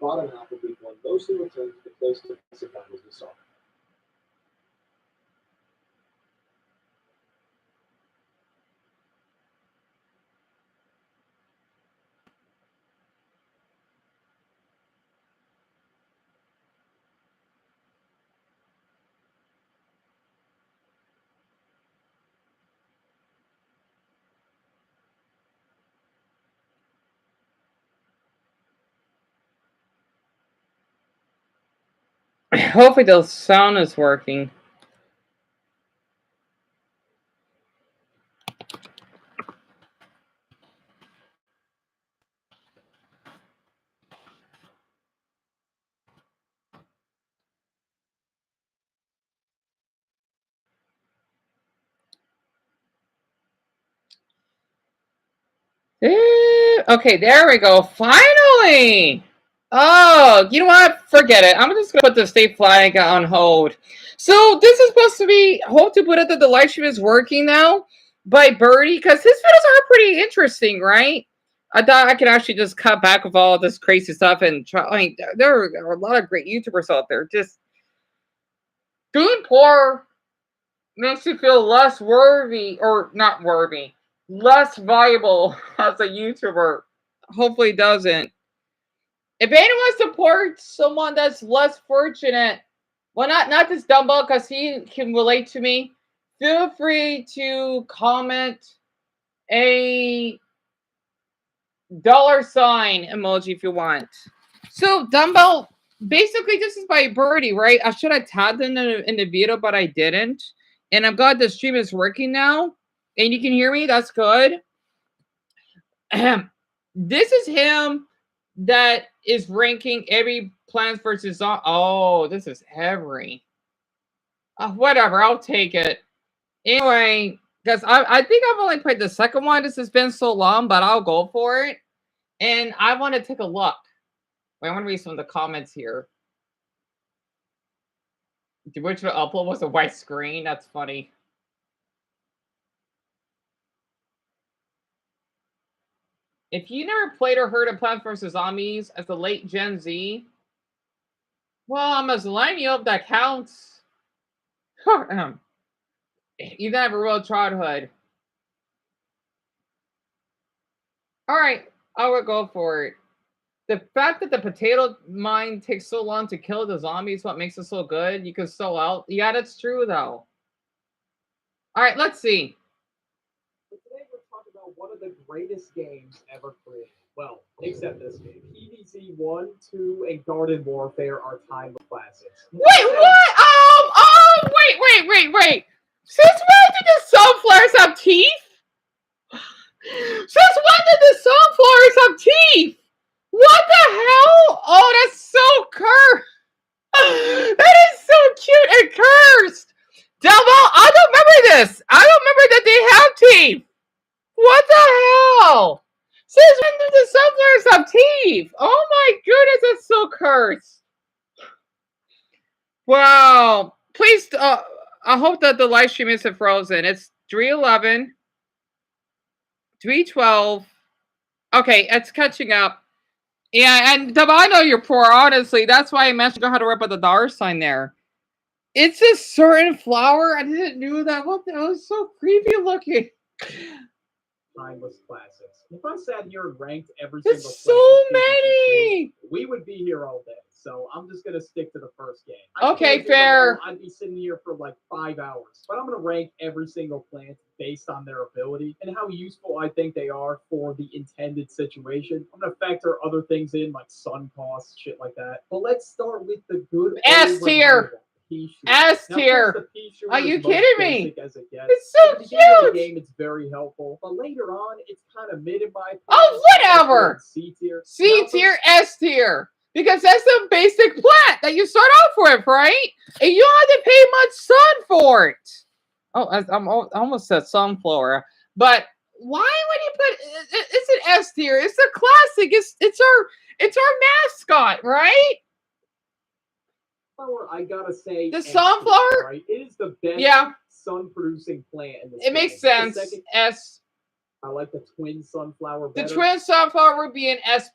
bottom half of week 1 mostly returned to the close defensive battles we saw. Hopefully the sound is working. Okay, there we go. Finally! Oh, you know what? Forget it. I'm just going to put the state flag on hold. So this is supposed to be, hope to put it that the live stream is working now by Birdie, because his videos are pretty interesting, right? I thought I could actually just cut back with all this crazy stuff and try. I mean, there are a lot of great YouTubers out there. Just doing poor makes you feel less worthy, or not worthy, less valuable as a YouTuber. Hopefully it doesn't. If anyone supports someone that's less fortunate, well, not this Dumbo, because he can relate to me, feel free to comment a $sign emoji if you want. So Dumbo, basically this is by Birdie, right? I should have tagged him in the video, but I didn't. And I'm glad the stream is working now. And you can hear me. That's good. This is him that is ranking every Plants vs. Zombies. Oh, this is heavy. Whatever. I'll take it. Anyway, because I think I've only played the second one. This has been so long, but I'll go for it. And I want to take a look. Wait, I want to read some of the comments here. The original upload was a white screen. That's funny. If you never played or heard of Plants vs. Zombies as a late Gen Z, well, I'm a millennial, that counts. You didn't have a real childhood. All right, I would go for it. The fact that the potato mine takes so long to kill the zombies, what makes it so good? You can sell out. Yeah, that's true, though. All right, let's see. Today we're talking about one of the greatest games ever created. Well, except this game. PVZ1, 2, and Garden Warfare are timeless classics. Wait, what? Wait. Since when did the sunflowers have teeth? Since when did the sunflowers have teeth? What the hell? Oh, that's so cursed. That is so cute and cursed. Delmo, I don't remember this. I don't remember that they have teeth. What the hell? Since when did the sunflowers have teeth? Oh my goodness, that's so cursed. Wow. Please, I hope that the live stream isn't frozen. It's 3:11, 3:12. Okay, it's catching up. Yeah, and I know you're poor, honestly. That's why I mentioned how to rip out the $sign there. It's a certain flower. I didn't know that. What the hell? It's so creepy looking. Timeless classics. If I sat here and ranked every There's single so many. we would be here all day. So I'm just gonna stick to the first game. Okay, fair. I'd be sitting here for like 5 hours. But I'm gonna rank every single plant based on their ability and how useful I think they are for the intended situation. I'm gonna factor other things in like sun costs, shit like that. But let's start with the good S tier. S tier. Are you kidding me? It's so cute. The game, it's very helpful, but later on, it's kind of mid in my opinion. Oh, whatever. C tier. C tier, S tier. Because that's the basic plant that you start off with, right? And you don't have to pay much sun for it. Oh, I almost said sunflower. But why would you put? It's an S tier. It's a classic. It's our mascot, right? I gotta say, the sunflower, right? It is the best sun-producing plant in this game. It makes sense. S. I like the twin sunflower better. The twin sunflower would be an S+.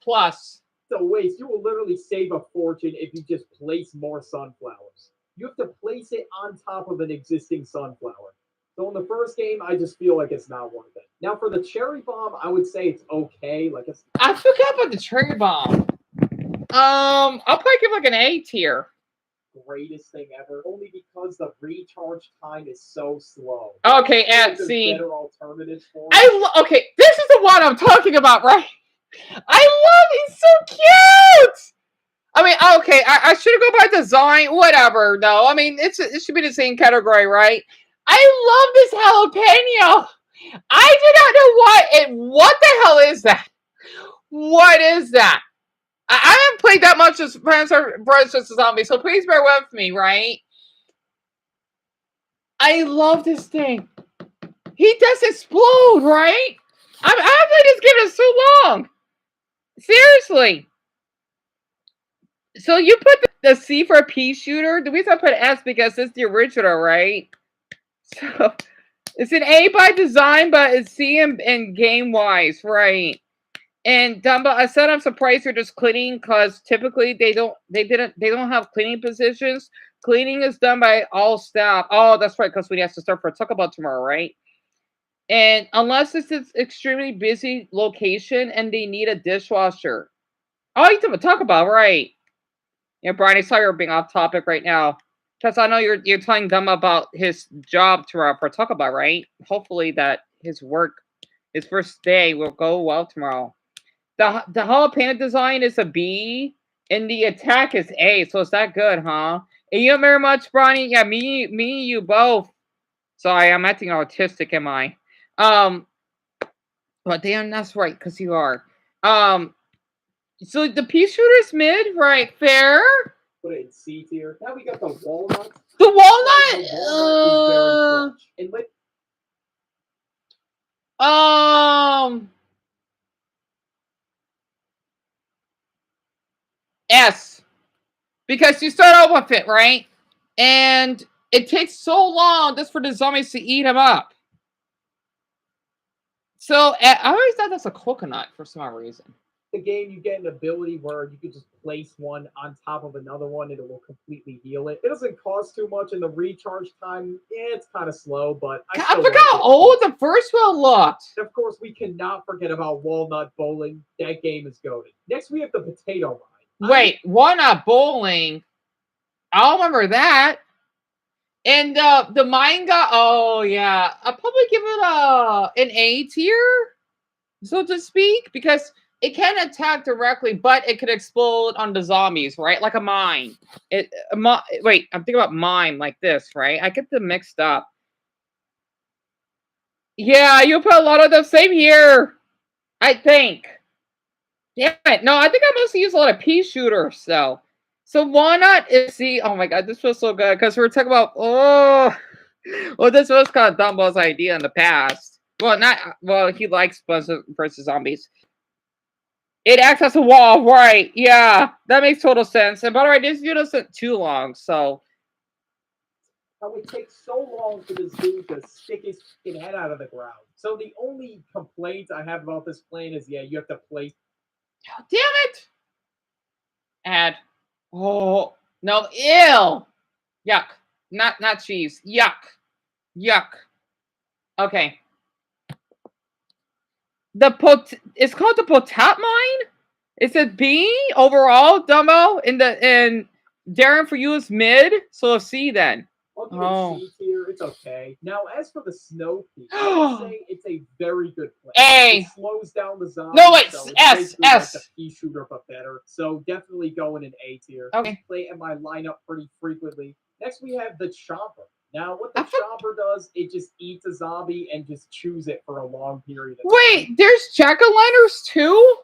a waste. You will literally save a fortune if you just place more sunflowers. You have to place it on top of an existing sunflower. So in the first game, I just feel like it's not worth it. Now for the cherry bomb, I would say it's okay. Like it's I forgot about the cherry bomb. I'll probably give like an A tier. greatest thing ever, only because the recharge time is so slow. Okay, I feel like and there's see, better alternatives for it. okay, this is the one I'm talking about, right? I love. He's so cute. I mean, okay, I should go by design, whatever. No, I mean it should be the same category, right? I love this jalapeno. I do not know what the hell is that? What is that? I haven't played that much as Plants vs. Zombies, so please bear with me, right? I love this thing. He does explode, right? I've played this game for so long. Seriously. So you put the C for a pea shooter. The reason I put S because it's the original, right? So it's an A by design, but it's C in game wise, right? And Dumbo, I said I'm surprised you're just cleaning because typically they don't have cleaning positions. Cleaning is done by all staff. Oh, that's right, because we have to start for Talk About tomorrow, right? And unless it's an extremely busy location and they need a dishwasher. Oh, you talk about, right? Yeah, Brian, I saw you're being off topic right now. Because I know you're telling them about his job tomorrow for Talk About, right? Hopefully that his first day will go well tomorrow. The jalapeno design is a B, and the attack is A. So it's that good, huh? And you know very much, Bronny. Yeah, me, you both. Sorry, I'm acting autistic, am I? But damn, that's right, because you are. So the pea shooter's mid, right? Fair. Put it in C tier. Now we got the walnut. The walnut. The walnut is very clutch. And S. Because you start out with it, right? And it takes so long just for the zombies to eat him up. So I always thought that's a coconut for some reason. The game, you get an ability where you can just place one on top of another one and it will completely heal it. It doesn't cost too much, and the recharge time, it's kind of slow, but I forgot how old the first one looked. And of course, we cannot forget about Walnut Bowling. That game is goated. Next, we have the Potato Mine. Wait, Walnut Bowling? I'll remember that. And the mine got, oh yeah, I'll probably give it an A tier, so to speak, because it can attack directly, but it could explode on the zombies, right? Like a mine. Wait, I'm thinking about mine like this, right? I get them mixed up. Yeah, you put a lot of them. Same here, I think. Yeah, no, I think I mostly use a lot of pea shooters, though. So walnut is oh my god, this feels so good because we're talking about this was kind of Dumbo's idea in the past. Well, he likes Plants vs. Zombies. It acts as a wall, right? Yeah, that makes total sense. And by the way, this video isn't too long, so. How it takes so long for this dude to stick his fucking head out of the ground. So the only complaint I have about this plan is, yeah, you have to place. Oh, damn it! Add. Oh no! Ew! Yuck! Not cheese. Yuck! Yuck! Okay. It's called the Potat Mine. Is it B overall, Dumbo? And Darren for you is mid, so C then. I'll give it C tier. It's okay. Now, as for the Snow Peak, I would say it's a very good plan. A. It slows down the zombies. No, wait, so S. Like the pea shooter, but better. So definitely going in A tier. Okay. I play in my lineup pretty frequently. Next, we have the Chomper. Now, what the Chomper does, it just eats a zombie and just chews it for a long period of time. Wait, there's jack-o'-lanterns too?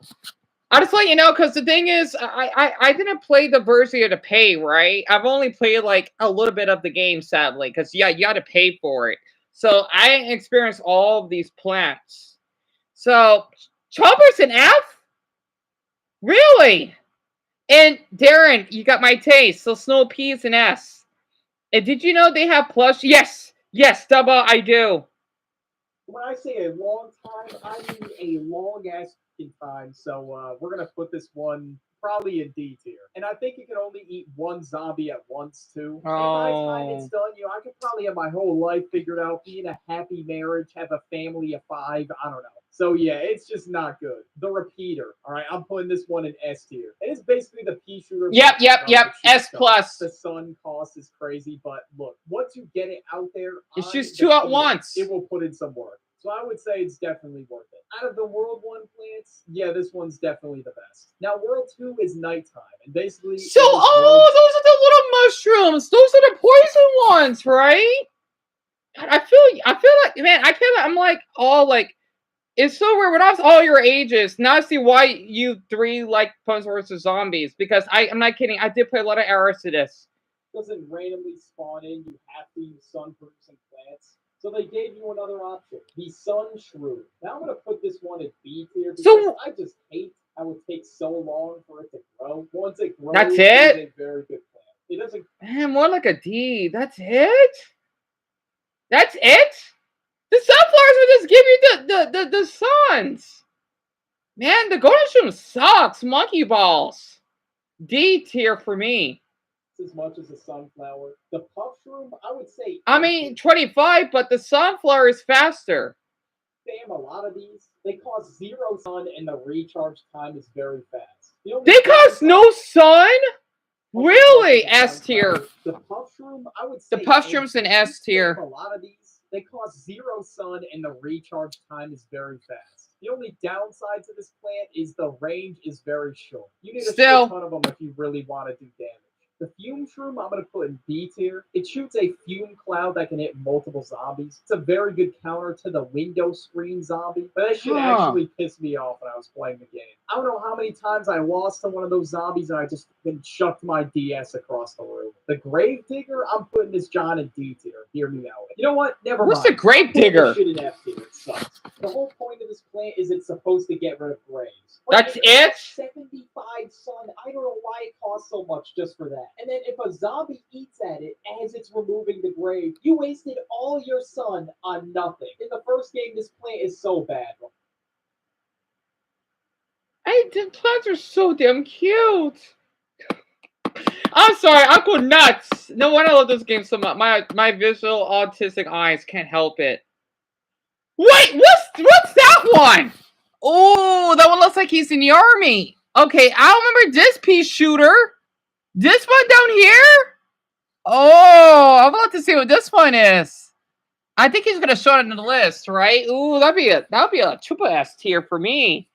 I'll just let you know, because the thing is, I didn't play the version you had to pay, right? I've only played like a little bit of the game, sadly, because yeah, you got to pay for it. So I experienced all of these plants. So Chomper's an F? Really? And Darren, you got my taste. So Snow Pea is an S. And did you know they have plush? Yes, Double, I do. When I say a long time, I mean a long ass time. So we're gonna put this one probably in D tier. And I think it can only eat one zombie at once too. And by the time it's done, I could probably have my whole life figured out, be in a happy marriage, have a family of 5. I don't know. So yeah, it's just not good. The repeater. All right, I'm putting this one in S tier. And it's basically the pea shooter. Yep. S plus. The sun cost is crazy, but look, once you get it out there, It's just 2 at once. It will put in some work. So I would say it's definitely worth it. Out of the World 1 plants, yeah, this one's definitely the best. Now, World 2 is nighttime, and basically... So, those are the little mushrooms. Those are the poison ones, right? I feel like, man, I'm like, all like, it's so weird. When I was all your ages, now I see why you 3 like Plants vs. Zombies, because I'm not kidding. I did play a lot of errors to this. It doesn't randomly spawn in. You have to use sun-producing plants. So they gave you another option, the Sun Shrew. Now I'm going to put this one at B tier because I just hate how it takes so long for it to grow. Once it grows, that's it. It's a very good plant. It doesn't. Man, more like a D. That's it. That's it. The sunflowers will just give you the suns. Man, the golden shroom sucks. Monkey balls. D tier for me. As much as a sunflower. The puff shroom, I would say. I mean, 25, but the sunflower is faster. Damn, a lot of these, they cost 0 sun and the recharge time is very fast. They cost no sun? Really? S tier. The puff shroom, I would say. The puff shroom's an S tier. A lot of these, they cost 0 sun and the recharge time is very fast. The only downside to this plant is the range is very short. You need a ton of them if you really want to do damage. The fume shroom, I'm going to put in B tier. It shoots a fume cloud that can hit multiple zombies. It's a very good counter to the window screen zombie. But that shit actually pissed me off when I was playing the game. I don't know how many times I lost to one of those zombies and I just chucked my DS across the room. The grave digger, I'm putting this John in D tier. Hear me out. You know what? Never mind. What's the grave digger? Shit in F tier. It sucks. The whole point of this plant is it's supposed to get rid of graves. That's it? 75 sun. I don't know why it costs so much just for that. And then if a zombie eats at it as it's removing the grave, you wasted all your sun on nothing. In the first game, this plant is so bad. The plants are so damn cute. I'm sorry, I go nuts. No wonder I love this game so much. My visual autistic eyes can't help it. Wait, what's that one? Oh, that one looks like he's in the army. Okay, I remember this pea shooter. This one down here? Oh, I'm about to see what this one is. I think he's gonna show it in the list, right? Ooh, that'd be a triple S tier for me.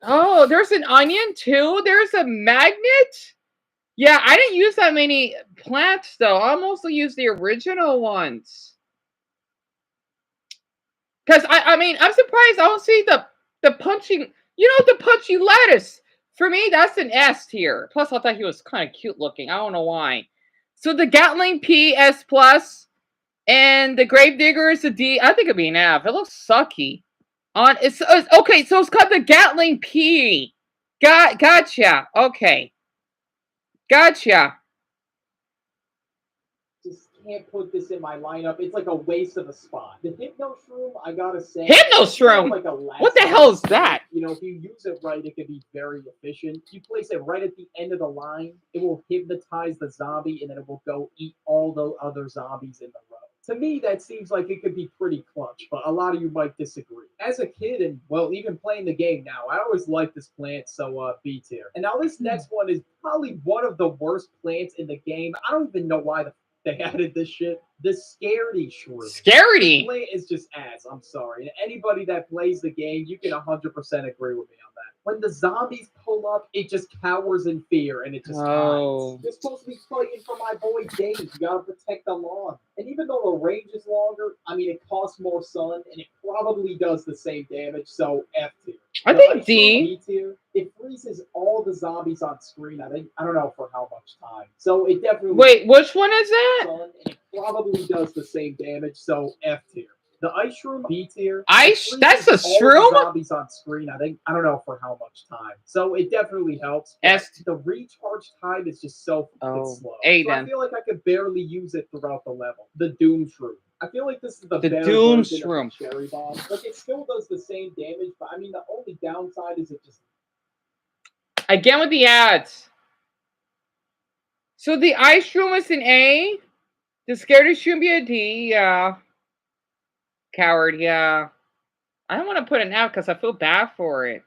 Oh, there's an onion too. There's a magnet. Yeah, I didn't use that many plants though. I mostly used the original ones. Because I mean, I'm surprised I don't see the punching, the punchy lettuce. For me, that's an S tier. Plus, I thought he was kind of cute looking. I don't know why. So the Gatling P, S plus, and the Gravedigger is a D. I think it'd be an F. It looks sucky. It's okay, so it's called the Gatling P. Gotcha. Okay. Gotcha. Can't put this in my lineup. It's like a waste of a spot. The Hypno Shroom, I gotta say, Hypno Shroom. Like what the hell is that? If you use it right, it can be very efficient. You place it right at the end of the line, it will hypnotize the zombie, and then it will go eat all the other zombies in the row. To me, that seems like it could be pretty clutch, but a lot of you might disagree. As a kid, and even playing the game now, I always liked this plant, so B tier. And now this next one is probably one of the worst plants in the game. I don't even know why they added this shit. The Scaredy Shrew. Scaredy? The play is just ass. I'm sorry. And anybody that plays the game, you can 100% agree with me on that. When the zombies pull up, it just cowers in fear and it just hides. You're supposed to be fighting for my boy Dave. You gotta protect the lawn. And even though the range is longer, I mean, it costs more sun and it probably does the same damage. So F tier. I think D tier. It freezes all the zombies on screen. I don't know for how much time. So it definitely. Wait, which one is that? Sun, and it probably does the same damage. So F tier. The Ice Shroom, B tier. Ice? That's a shroom? Zombies on screen. I don't know for how much time. So it definitely helps. The recharge time is just so slow. A so then. I feel like I could barely use it throughout the level. The Doom Shroom. I feel like this is the better Doom version Shroom. Of the Cherry Bomb. Like it still does the same damage, but I mean the only downside is it just Again with the ads. So the ice shroom is an A. The scaredy shroom be a D. Yeah. Coward. Yeah. I don't want to put an F because I feel bad for it.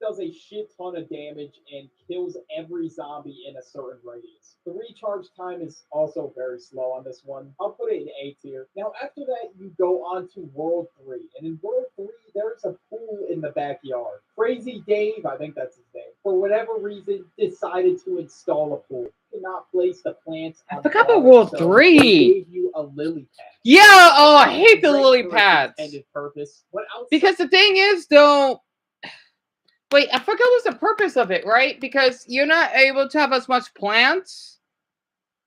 Does a shit ton of damage and kills every zombie in a certain radius. The recharge time is also very slow on this one. I'll put it in A tier. Now after that you go on to World 3. And in World 3 there's a pool in the backyard. Crazy Dave, I think that's his name, for whatever reason decided to install a pool. You cannot place the plants on I forgot about water, World so 3. they gave you a lily pad. Yeah, oh, I hate the Great lily for its pads. intended purpose. What else? Because the thing is, though, wait, I forgot what's the purpose of it, right? Because you're not able to have as much plants,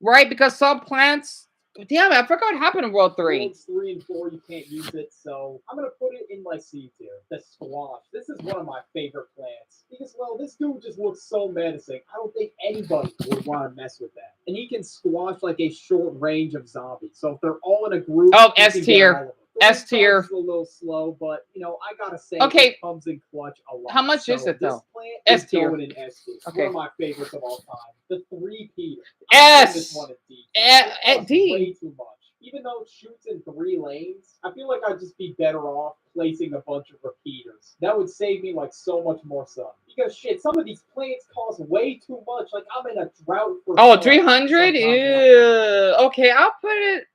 right? Because some plants, damn it, I forgot what happened in World 3. Worlds 3 and 4, you can't use it, so I'm gonna put it in my C tier. The squash. This is one of my favorite plants because, well, this dude just looks so menacing. I don't think anybody would want to mess with that. And he can squash like a short range of zombies. So if they're all in a group, Oh, you S can get tier. all of them. S tier. It's a little slow, but you know I gotta say, Okay. it comes in clutch a lot. How much is So it, though? This plant S is tier. going in S tier. Okay. One of my favorites of all time. The 3-peater. S. This one is D. At D. Way too much. Even though it shoots in 3 lanes, I feel like I'd just be better off placing a bunch of repeaters. That would save me like so much more sun. Because shit, some of these plants cost way too much. Like I'm in a drought for Oh, sun 300? sometimes. Ew. Okay, I'll put it.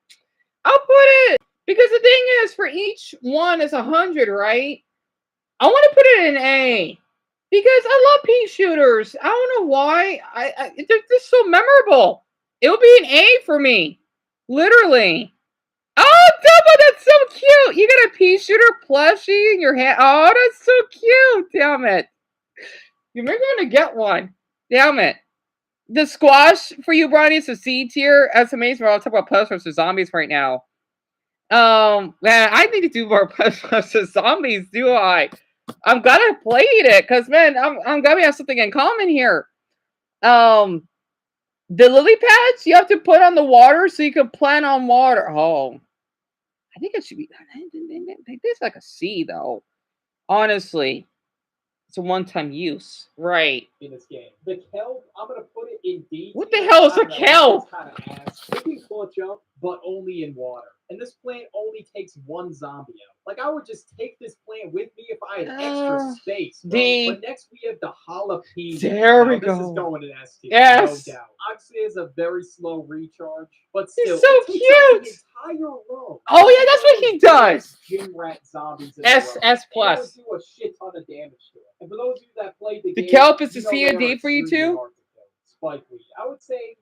Because the thing is, for each one is 100, right? I want to put it in A. Because I love pea shooters. I don't know why. They're just so memorable. It'll be an A for me. Literally. Oh, Dumbo, that's so cute. You got a pea shooter plushie in your hand. Oh, that's so cute. Damn it. You maybe want to get one. Damn it. The squash for you, Bronny, is a C tier. That's amazing. We're all talking about Plants vs. Zombies right now. Man, I need to do more Plants vs. Zombies, do I? I'm gonna play it, because, man, I'm gonna have something in common here. The lily pads you have to put on the water so you can plant on water. Oh. I think it should be. It's like a C, though. Honestly. It's a one-time use. Right. In this game. The kelp, I'm gonna put it in D. What the hell is a kelp? Kind of ass. It can clutch up, but only in water. And this plant only takes one zombie out. Like I would just take this plant with me if I had extra space. Bro. D. But next we have the jalapeno. There we This go. is going in S tier. Yes. No doubt. Oxy is a very slow recharge, but still, He's so it takes cute. the entire row. Oh yeah, that's what he does. Gym rat zombies. In S the row. S plus. They do a shit ton of damage to it. And for those of you that played the game, kelp is a you know C they and D are for you extremely too? hard to kill. Spike weed. I would say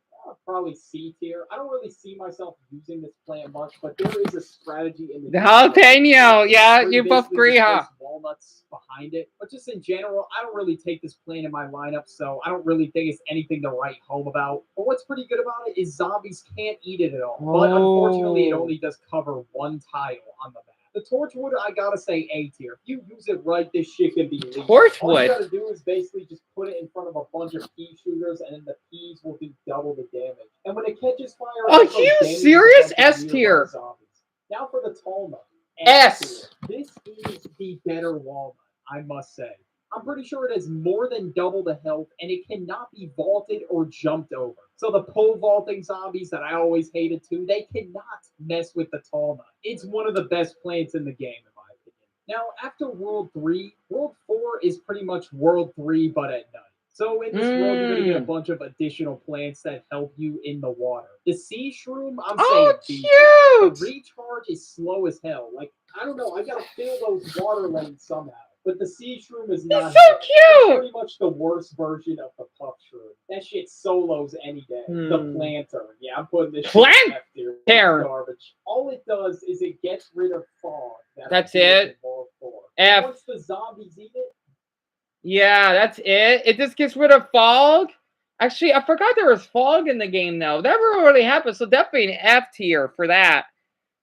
probably C tier. I don't really see myself using this plant much, but there is a strategy in The jalapeno. Yeah, you both agree, huh? Walnuts behind it, but just in general, I don't really take this plant in my lineup, so I don't really think it's anything to write home about. But what's pretty good about it is zombies can't eat it at all. But unfortunately, it only does cover one tile on the map. The torchwood, I gotta say A tier. If you use it right, this shit can be lethal. All you Torchwood. gotta do is basically just put it in front of a bunch of pea shooters, and then the peas will do double the damage. And when it catches fire, Are it also you damages serious? a bunch of S nearby tier. zombies. Now for the tall nut. S. tier. This is the better walnut, I must say. I'm pretty sure it has more than double the health, and it cannot be vaulted or jumped over. So the pole vaulting zombies that I always hated too, they cannot mess with the tall nut. It's one of the best plants in the game, in my opinion. Now, after World 3, World 4 is pretty much World 3, but at night. So in this world, you're going to get a bunch of additional plants that help you in the water. The sea shroom, I'm saying B. cute. The recharge is slow as hell. Like, I don't know, I got to fill those water lanes somehow. But the sea shroom is not. It's so cute. It's pretty much the worst version of the puff shroom. That shit solos any day. The planter. Yeah, I'm putting this shit in F tier. It's garbage. All it does is it gets rid of fog. That's it. F. Once the zombies eat it. Yeah, that's it. It just gets rid of fog. Actually, I forgot there was fog in the game, though. That never really happened, so definitely an F tier for that.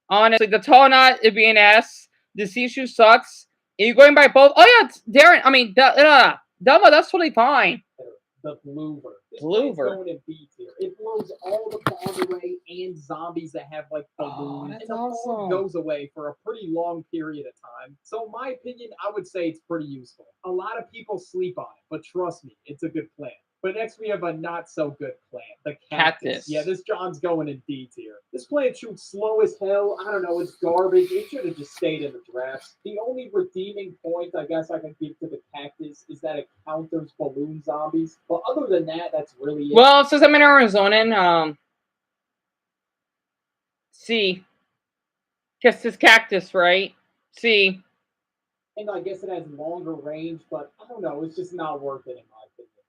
Honestly, the tall nut, it'd be an S. The sea shoe sucks. Are you going by both? Oh, yeah, Darren. I mean, Dumbo, that's totally fine. the Bloover. This plant's Bloover. going in B tier. It blows all the fog away and zombies that have like balloons. that's And the fog awesome. goes away for a pretty long period of time. So in my opinion, I would say it's pretty useful. A lot of people sleep on it, but trust me, it's a good plant. But next we have a not so good plant, the cactus. Yeah, this John's going in D tier. This plant shoots slow as hell. I don't know, it's garbage. It should have just stayed in the drafts. The only redeeming point I guess I can give to the cactus is that it counters balloon zombies. But other than that, that's really it. Well, since I'm in Arizona, see, guess this cactus, right? See. And I guess it has longer range, but I don't know. It's just not worth it in my opinion.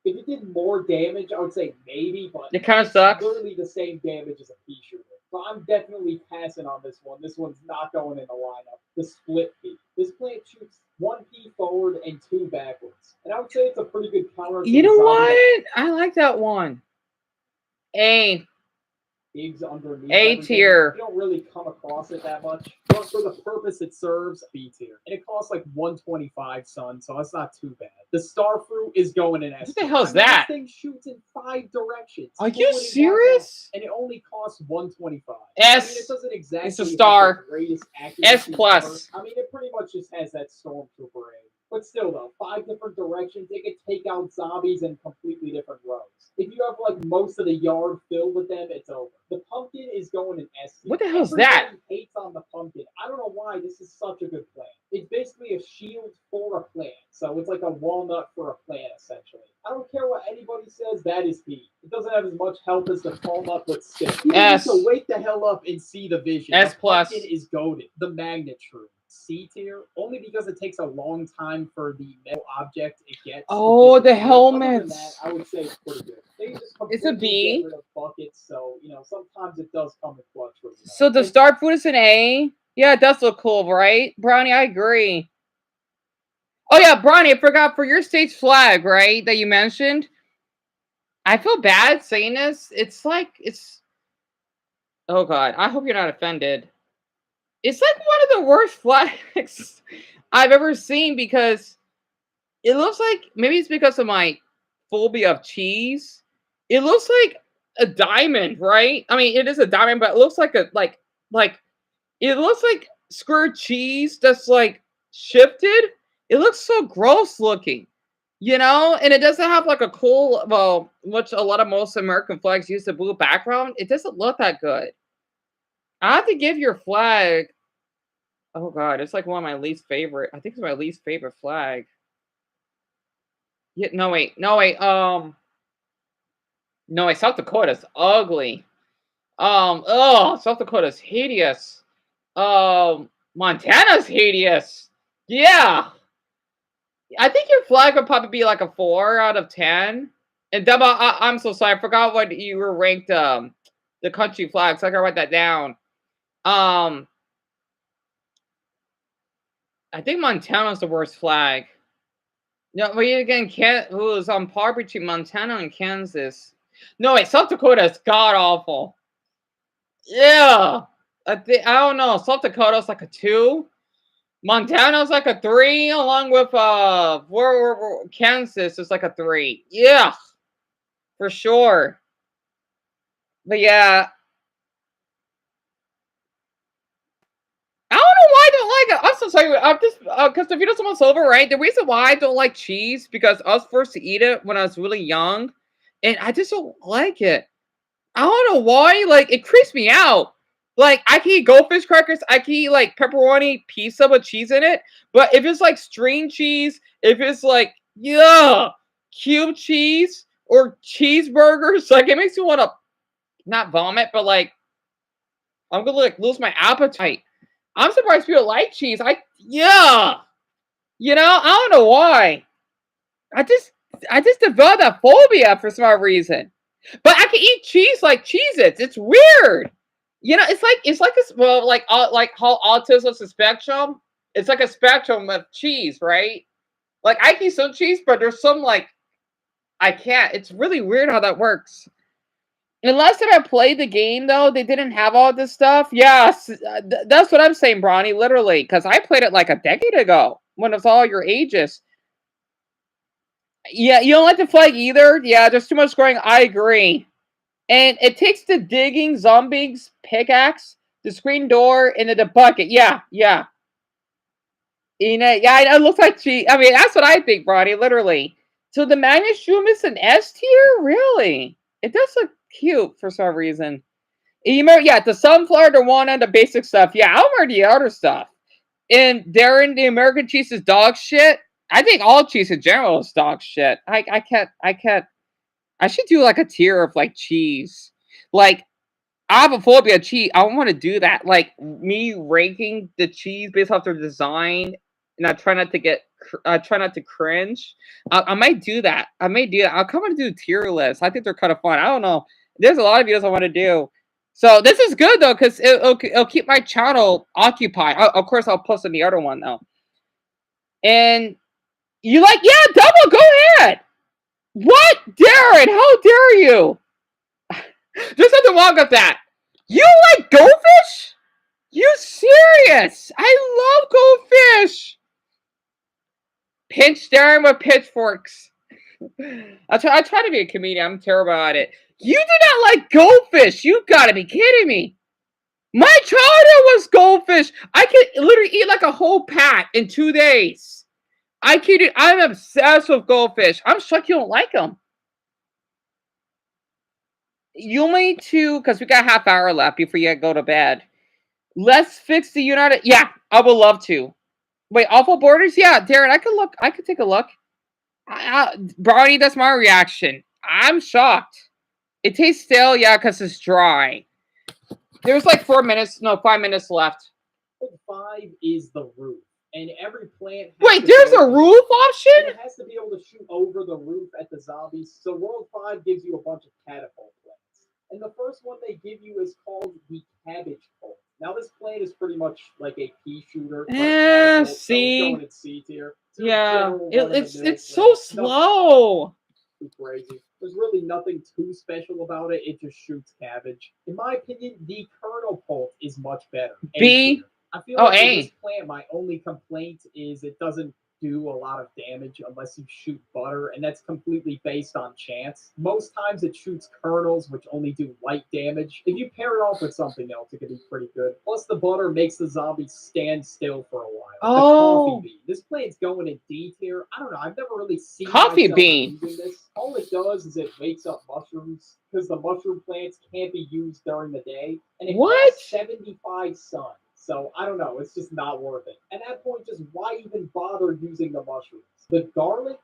If it did more damage, I would say maybe, but It kind of it's sucks. literally the same damage as a pea shooter. So I'm definitely passing on this one. This one's not going in the lineup. The split pea. This plant shoots 1 pea forward and 2 backwards. And I would say it's a pretty good counter. You know what? I like that one. A. Pigs underneath. A tier. You don't really come across it that much, but for the purpose it serves, B tier. And it costs like 125, son, so that's not too bad. The star fruit is going in S. What the hell is that? This thing shoots in 5 directions. Are you serious? And it only costs 125. S. I mean, it doesn't exactly. It's a star. The greatest S plus. Ever. I mean, it pretty much just has that stormtrooper aim. But still, though, 5 different directions, it could take out zombies in completely different rows. If you have like most of the yard filled with them, it's over. The pumpkin is going in S tier. What the hell is that? Everybody hates on the pumpkin. I don't know why this is such a good plant. It's basically a shield for a plant. So it's like a walnut for a plant, essentially. I don't care what anybody says, that is P. It doesn't have as much health as the walnut, but still. You S. need to wake the hell up and see the vision. S plus. The pumpkin is goated. The magnet shroom. C tier, only because it takes a long time for the metal object it gets. Oh, the helmets. That, I would say it's pretty good. It's a B. Get rid of buckets, so sometimes it does come in clutch. So the star fruit is an A. Yeah, it does look cool, right, Brownie? I agree. Oh yeah, Brownie, I forgot for your state's flag, right? That you mentioned. I feel bad saying this. It's like it's. Oh God, I hope you're not offended. It's like one of the worst flags I've ever seen because it looks like maybe it's because of my phobia of cheese. It looks like a diamond, right? I mean, it is a diamond, but it looks like it looks like square cheese that's like shifted. It looks so gross looking, and it doesn't have like a cool, well, which a lot of most American flags use the blue background. It doesn't look that good. I have to give your flag. Oh God, it's like one of my least favorite. I think it's my least favorite flag. Yeah, no wait. No wait. South Dakota's ugly. South Dakota's hideous. Montana's hideous. Yeah. I think your flag would probably be like a 4 out of 10. And Dubba, I'm so sorry. I forgot what you were ranked. The country flag, so I gotta write that down. I think Montana's the worst flag. No, but again, who is on par between Montana and Kansas? No, wait, South Dakota is god awful. Yeah, I don't know. South Dakota's like a 2. Montana's like a 3, along with Kansas is like a 3. Yeah, for sure. But yeah. I don't know why I don't like it. I'm so sorry. I'm just because the video's almost over, right? The reason why I don't like cheese because I was forced to eat it when I was really young, and I just don't like it. I don't know why. Like it creeps me out. Like I can eat goldfish crackers. I can eat like pepperoni pizza with cheese in it. But if it's like string cheese, if it's like cube cheese or cheeseburgers, like it makes me want to not vomit, but like I'm gonna like lose my appetite. I'm surprised people like cheese. I don't know why. I just developed a phobia for some reason. But I can eat cheese like Cheez-Its. It's weird. It's like how autism's a spectrum. It's like a spectrum of cheese, right? Like I can eat some cheese, but there's some like I can't. It's really weird how that works. Unless that I played the game, though, they didn't have all this stuff. Yes, that's what I'm saying, Bronny, literally. Because I played it like a decade ago when it was all your ages. Yeah, you don't like the flag either? Yeah, there's too much growing. I agree. And it takes the digging, zombies, pickaxe, the screen door, and the bucket. Yeah, yeah. You know, yeah, it looks like she. I mean, that's what I think, Bronny, literally. So the Magnus is an S tier? Really? It does look cute for some reason. You remember, yeah, the sunflower, the one, and the basic stuff. Yeah, I remember the other stuff. And Darren, the American cheese is dog shit. I think all cheese in general is dog shit. I should do like a tier of like cheese. Like, I have a phobia of cheese. I want to do that. Like me ranking the cheese based off their design, and I try not to cringe. I might do that. I may do that. I'll come and do a tier list. I think they're kind of fun. I don't know. There's a lot of videos I want to do. So this is good though, because it'll keep my channel occupied. Of course, I'll post on the other one though. And you like, yeah, double, go ahead. What, Darren? How dare you? There's nothing wrong with that. You like goldfish? You serious? I love goldfish. Pinch Darren with pitchforks. I try to be a comedian. I'm terrible at it. You do not like goldfish. You gotta be kidding me. My childhood was goldfish. I could literally eat like a whole pack in 2 days. I kid you. I'm obsessed with goldfish. I'm shocked you don't like them. You only two, because we got a half hour left before you go to bed. Let's fix the United. Yeah, I would love to. Wait, awful borders? Yeah, Darren, I could look. I could take a look. Brownie, that's my reaction. I'm shocked. It tastes stale, yeah, because it's dry. There's like 4 minutes, no, 5 minutes left. 5 is the roof. And every plant. Wait, there's a roof option? It has to be able to shoot over the roof at the zombies. So World 5 gives you a bunch of catapult plants. And the first one they give you is called the cabbage pole. Now this plant is pretty much like a pea shooter. Yeah, see. So going in C tier. Yeah, it's so slow. Too crazy. There's really nothing too special about it. It just shoots cabbage. In my opinion, the kernel pult is much better. B. I feel like with this plant, my only complaint is it doesn't do a lot of damage unless you shoot butter, and that's completely based on chance. Most times it shoots kernels, which only do light damage. If you pair it off with something else, it can be pretty good. Plus, the butter makes the zombies stand still for a while. Oh. The coffee bean. This plant's going in D tier. I don't know. I've never really seen coffee bean using this. All it does is it wakes up mushrooms because the mushroom plants can't be used during the day, and it costs 75 sun. So I don't know. It's just not worth it. At that point, just why even bother using the mushrooms? The garlic,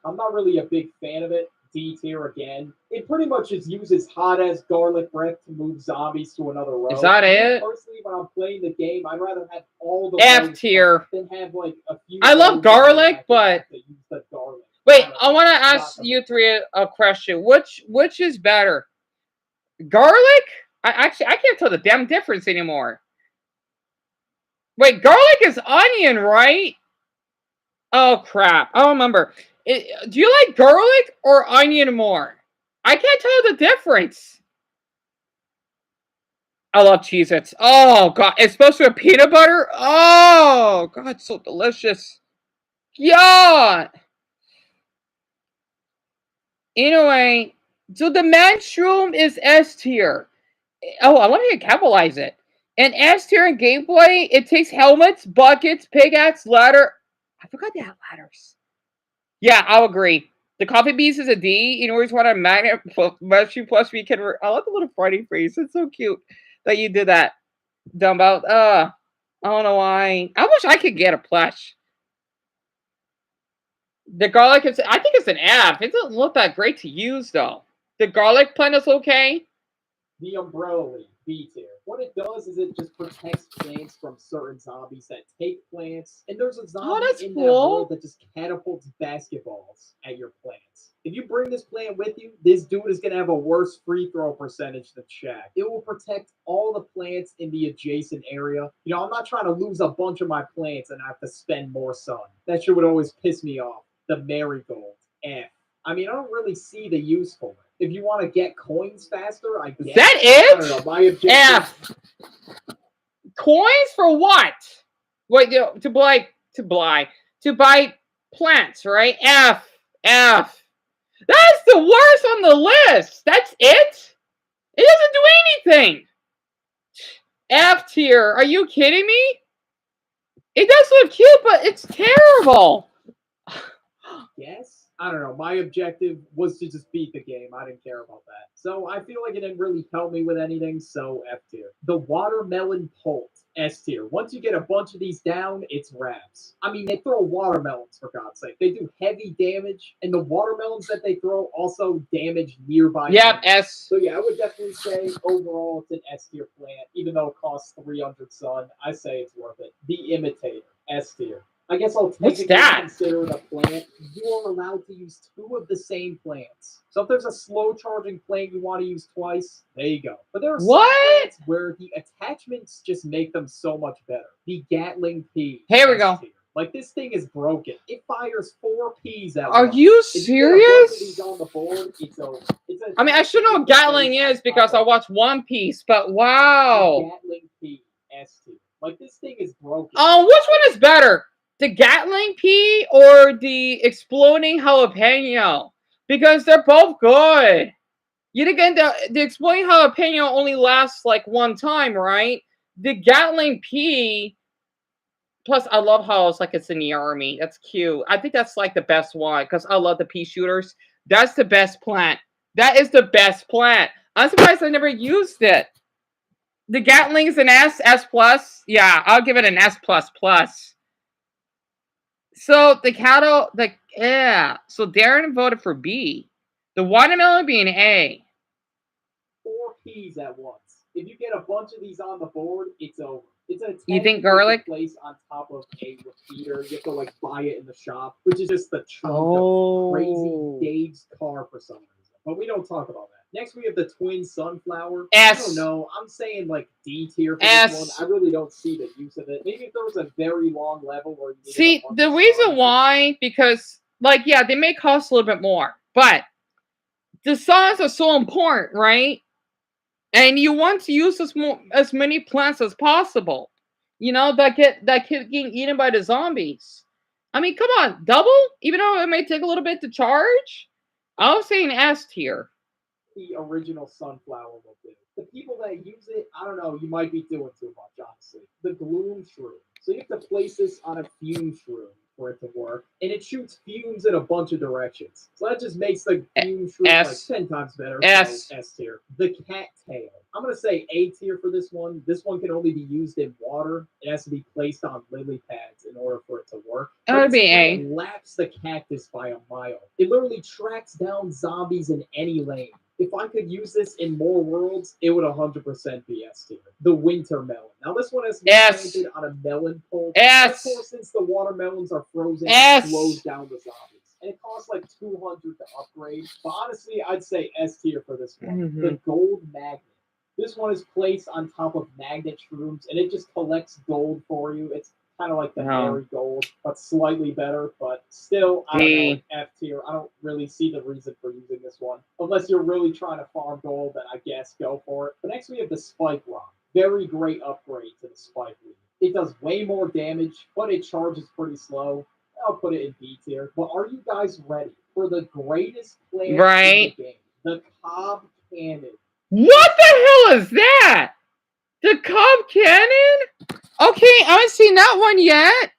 I'm not really a big fan of it. D tier again. It pretty much just uses hot ass garlic breath to move zombies to another row. Is that it? Personally, when I'm playing the game, I'd rather have all the F tier than have like a few. I love garlic, but use the garlic. Wait, I want to ask you three a question. Which is better? Garlic? I can't tell the damn difference anymore. Wait, garlic is onion, right? Oh, crap. I don't remember. Do you like garlic or onion more? I can't tell the difference. I love Cheez-Its. Oh, God. Especially with peanut butter. Oh, God, so delicious. Yeah. Anyway, so the mushroom is S tier. Oh, I want to capitalize it. And S tier in gameplay, it takes helmets, buckets, pickaxe, ladder. I forgot they had ladders. Yeah, I'll agree. The coffee beans is a D. You always want a magnet mushroom plus we can. I love the little Friday phrase. It's so cute that you did that. Dumbo. I don't know why. I wish I could get a plush. The garlic is. I think it's an F. It doesn't look that great to use though. The garlic plant is okay. The umbrella leaf, B tier. What it does is it just protects plants from certain zombies that take plants. And there's a zombie in that world that just catapults basketballs at your plants. If you bring this plant with you, this dude is going to have a worse free throw percentage than Shaq. It will protect all the plants in the adjacent area. You know, I'm not trying to lose a bunch of my plants and have to spend more sun. That shit would always piss me off. The marigold, F. I mean, I don't really see the use for it. If you want to get coins faster, I guess. Is that it? I don't know. My objective. F. Coins for what? Wait, to buy plants, right? F. F. That's the worst on the list. That's it? It doesn't do anything. F tier. Are you kidding me? It does look cute, but it's terrible. Yes. I don't know. My objective was to just beat the game. I didn't care about that. So I feel like it didn't really help me with anything. So F tier. The watermelon pult. S tier. Once you get a bunch of these down, it's wraps. I mean, they throw watermelons for God's sake. They do heavy damage, and the watermelons that they throw also damage nearby. Yep, S. So yeah, I would definitely say overall it's an S tier plant. Even though it costs 300 sun, I say it's worth it. The imitator. S tier. I guess I'll technically consider it a plant. You are allowed to use 2 of the same plants. So if there's a slow charging plant you want to use twice, there you go. But there are some plants where the attachments just make them so much better. The Gatling P. Here we go. Like, this thing is broken. It fires 4 Ps at once. Are you serious? These on the board, it's over. I mean, I should know what Gatling is because I watched One Piece, but wow. The Gatling P. S tier. Like, this thing is broken. Which one is better? The Gatling P or the exploding jalapeno? Because they're both good. Yet again, the exploding jalapeno only lasts like one time, right? The Gatling P, plus I love how it's like it's in the army. That's cute. I think that's like the best one because I love the pea shooters. That's the best plant. That is the best plant. I'm surprised I never used it. The Gatling's an S, S plus. Yeah, I'll give it an S plus plus. So the cattle, So Darren voted for B. The watermelon being A. 4 Ps at once. If you get a bunch of these on the board, it's over. It's a you think garlic place on top of a repeater. You have to like buy it in the shop, which is just the trunk of crazy Dave's car for some reason. But we don't talk about that. Next, we have the twin sunflower. S. I don't know. I'm saying like D tier for this one. I really don't see the use of it. Maybe if there was a very long level where you see the reason why, because like they may cost a little bit more, but the suns are so important, right? And you want to use as many plants as possible. You know that get getting eaten by the zombies. I mean, come on, double. Even though it may take a little bit to charge, I was saying S tier. The original sunflower will do. The people that use it, I don't know, you might be doing too much, honestly. The gloom shroom. So you have to place this on a fume shroom for it to work, and it shoots fumes in a bunch of directions. So that just makes the fume shroom like 10 times better. S. So S tier. The cattail. I'm gonna say A tier for this one. This one can only be used in water. It has to be placed on lily pads in order for it to work. It would be A. It laps the cactus by a mile. It literally tracks down zombies in any lane. If I could use this in more worlds, it would 100% be S tier. The winter melon. Now this one has been planted on a melon pole. S. Of course, since the watermelons are frozen, S. it slows down the zombies. And it costs like 200 to upgrade. But honestly, I'd say S tier for this one. Mm-hmm. The gold magnet. This one is placed on top of magnet shrooms, and it just collects gold for you. It's kind of like the marigold, but slightly better. But still, I don't know, F tier. I don't really see the reason for using this one. Unless you're really trying to farm gold, then I guess go for it. But next we have the spike rock. Very great upgrade to the spike leaf. It does way more damage, but it charges pretty slow. I'll put it in B tier. But are you guys ready for the greatest plant in the game? The cob cannon. What the hell is that? The cob cannon? Okay, I haven't seen that one yet.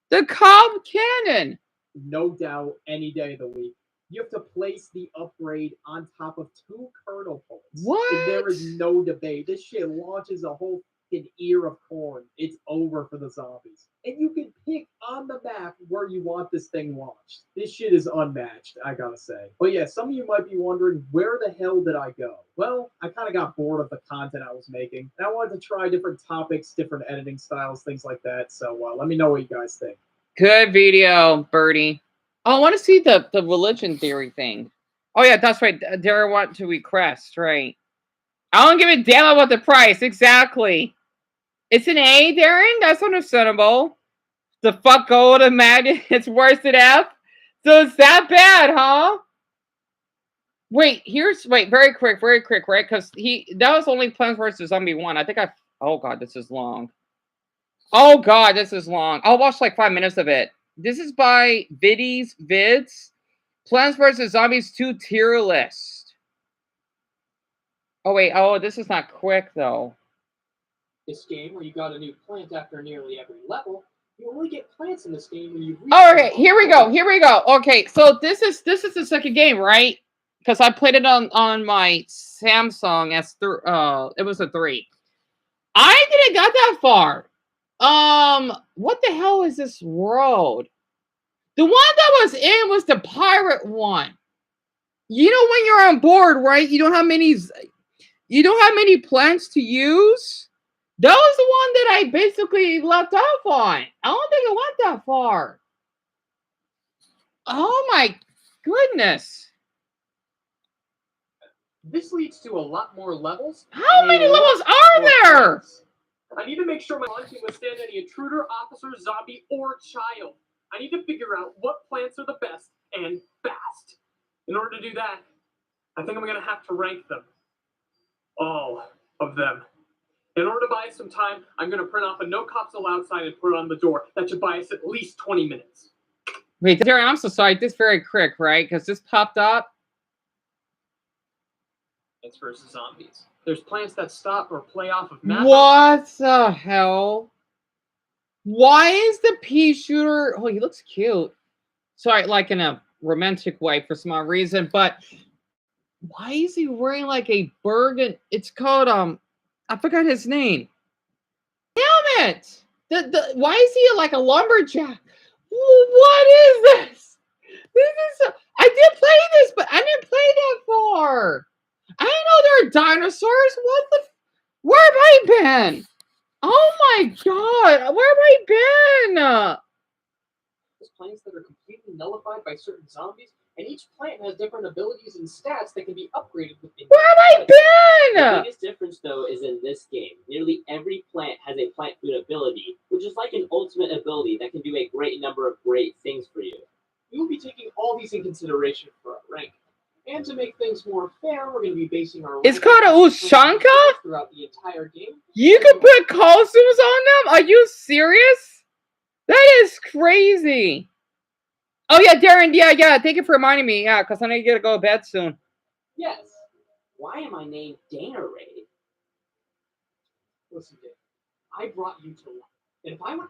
The cob cannon. No doubt, any day of the week. You have to place the upgrade on top of 2 kernel poles. What? And there is no debate. This shit launches a whole fucking ear of corn. It's over for the zombies. And you can pick on the map where you want this thing launched. This shit is unmatched, I gotta say. But yeah, some of you might be wondering, where the hell did I go? Well, I kind of got bored of the content I was making. And I wanted to try different topics, different editing styles, things like that. So let me know what you guys think. Good video, Birdie. Oh, I want to see the religion theory thing. Oh, yeah, that's right. Darren want to request, right? I don't give a damn about the price. Exactly. It's an A, Darren? That's understandable. The fuck gold and magnet, it's worse than F? So it's that bad, huh? Wait, very quick, right? Because that was only Plants vs. Zombie 1. I think oh god, this is long. Oh god, this is long. I'll watch like 5 minutes of it. This is by Vids. Plants vs. Zombies 2 tier list. Oh, wait. Oh, this is not quick, though. This game, where you got a new plant after nearly every level, you only get plants in this game when you reach. Oh, okay, here we go. Here we go. Okay, so this is the second game, right? Because I played it on my Samsung it was a 3. I didn't got that far. What the hell is this world? The one that was in was the pirate one. You know when you're on board, right? You don't have many plants to use. That was the one that I basically left off on. I don't think I went that far. Oh my goodness. This leads to a lot more levels. How many levels are there? I need to make sure my lawn can withstand any intruder, officer, zombie, or child. I need to figure out what plants are the best and fast. In order to do that, I think I'm going to have to rank them. All of them. In order to buy us some time, I'm going to print off a no cops allowed sign and put it on the door. That should buy us at least 20 minutes. Wait, Darren, I'm so sorry. This is very quick, right? Because this popped up. Plants versus zombies. There's plants that stop or play off of map. What the hell? Why is the pea shooter... Oh, he looks cute. Sorry, like in a romantic way for some odd reason, but why is he wearing like a burgundy? It's called I forgot his name. Damn it! Why is he like a lumberjack? What is this? I did play this, but I didn't play that far. I didn't know there are dinosaurs. Where have I been? Oh my god! Where have I been? There's plants that are completely nullified by certain zombies, and each plant has different abilities and stats that can be upgraded within. Where have I been? The biggest difference, though, is in this game. Nearly every plant has a plant food ability, which is like an ultimate ability that can do a great number of great things for you. We will be taking all these in consideration for our ranking. And to make things more fair, we're going to be basing our... It's called a Ushanka? Throughout the entire game. You can put costumes on them? Are you serious? That is crazy. Oh, yeah, Darren, yeah. Thank you for reminding me. Yeah, because I know you got to go to bed soon. Yes. Why am I named Dana Ray? Listen, Dave. I brought you to life. And if I were...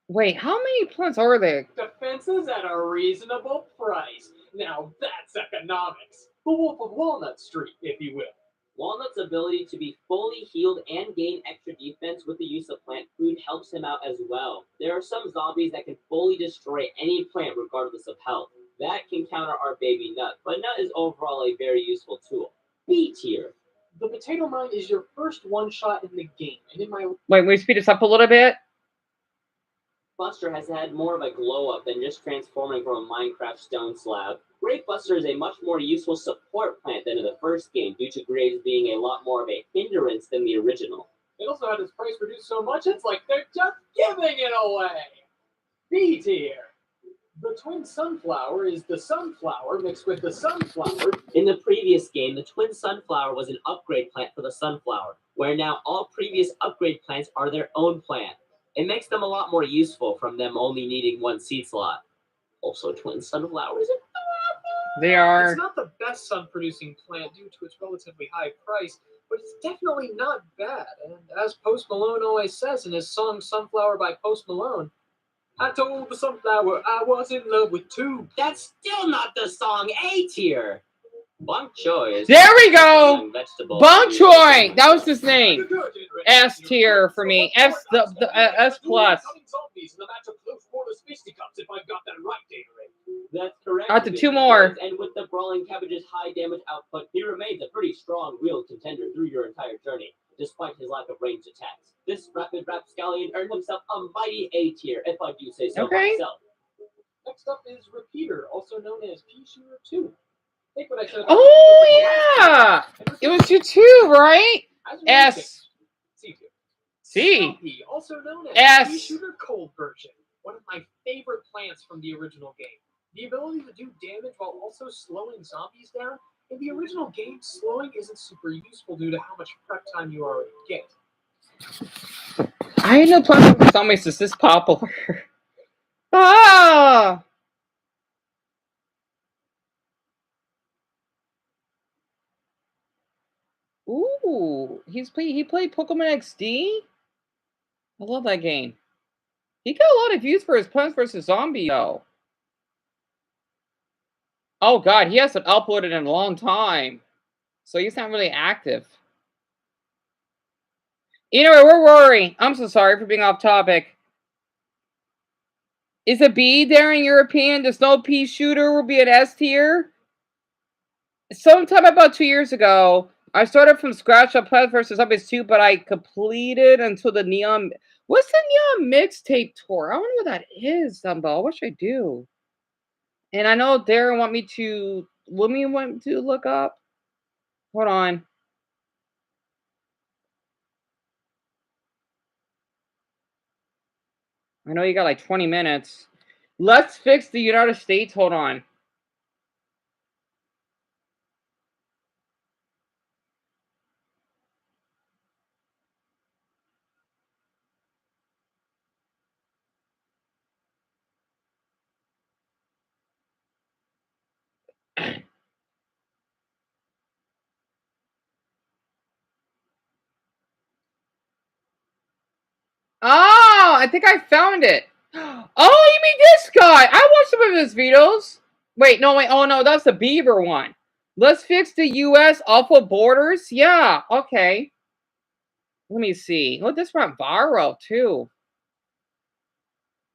Wait, how many plants are there? Defenses at a reasonable price. Now that's economics. The Wolf of Walnut Street, if you will. Walnut's ability to be fully healed and gain extra defense with the use of plant food helps him out as well. There are some zombies that can fully destroy any plant regardless of health. That can counter our baby Nut, but Nut is overall a very useful tool. B tier. The potato mine is your first one-shot in the game, and in my... Wait, we speed this up a little bit? Buster has had more of a glow-up than just transforming from a Minecraft stone slab. Grape Buster is a much more useful support plant than in the first game, due to graves being a lot more of a hindrance than the original. It also had its price reduced so much, it's like they're just giving it away! B tier. The twin sunflower is the sunflower mixed with the sunflower. In the previous game, the twin sunflower was an upgrade plant for the sunflower, where now all previous upgrade plants are their own plant. It makes them a lot more useful from them only needing one seed slot. Also, twin sunflowers are adorable. They are. It's not the best sun-producing plant due to its relatively high price, but it's definitely not bad. And as Post Malone always says in his song Sunflower by Post Malone, I told the sunflower I was in love with too. That's still not the song A tier. Bok choy is There we go. vegetable. Bok choy. That was his name. S tier for me. S plus. Zombies in the match of close quarters fisticuffs, if I've got that right, Gatorade. That's correct. Out to 2 more. And with the Brawling Cabbage's high damage output, he remains a pretty strong real contender through your entire journey, despite his lack of ranged attacks. This rapid rapscallion earned himself a mighty A tier, if I do say so myself. Next up is Repeater, also known as Pea Shooter 2. Think what I said about Oh, yeah. It was you too, right? S. C tier. C. Stumpy, also known as S. Pea Shooter Cold version. One of my favorite plants from the original game. The ability to do damage while also slowing zombies down. In the original game, slowing isn't super useful due to how much prep time you already get. I didn't know Plants vs. Zombies is this popular. Ah! Ooh, he played Pokemon XD. I love that game. He got a lot of views for his Plants vs Zombie though. Oh god, he hasn't uploaded in a long time, so he's not really active. Anyway, we're worried. I'm so sorry for being off topic. Is a B there in your opinion? The Snow Pea Shooter will be an S tier? Sometime about 2 years ago, I started from scratch on Plants vs. Zombies 2, but I completed until the Neon... What's the Neon Mixtape Tour? I wonder what that is, Dumbo. What should I do? And I know Darren want me to look up. Hold on. I know you got like 20 minutes. Let's fix the United States. Hold on. Oh, I think I found it. Oh, you mean this guy? I watched some of his videos. Wait, no, wait. Oh, no, that's the Beaver one. Let's fix the U.S. awful borders. Yeah, okay. Let me see. Oh, this went viral, too.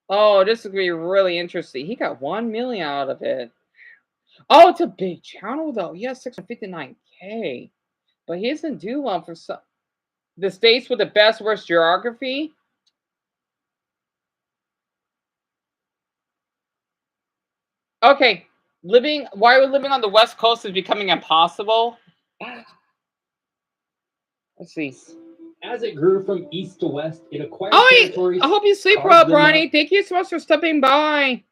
Oh, this is going to be really interesting. He got 1 million out of it. Oh, it's a big channel, though. He has 659K. But he doesn't do well for some. The states with the best worst geography. Okay, why living on the West Coast is becoming impossible. Let's see. As it grew from east to west, it acquired I territories. hope you sleep well, Bronny. Thank you so much for stopping by.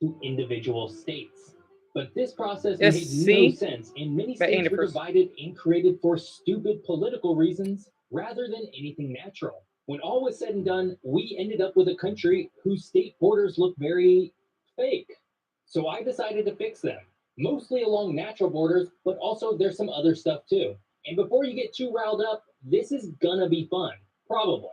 To individual states. But this process Yes, made see? no sense, and many But states ain't it were first- divided and created for stupid political reasons rather than anything natural. When all was said and done, we ended up with a country whose state borders look very fake. So I decided to fix them, mostly along natural borders, but also there's some other stuff too. And before you get too riled up, this is gonna be fun, probably.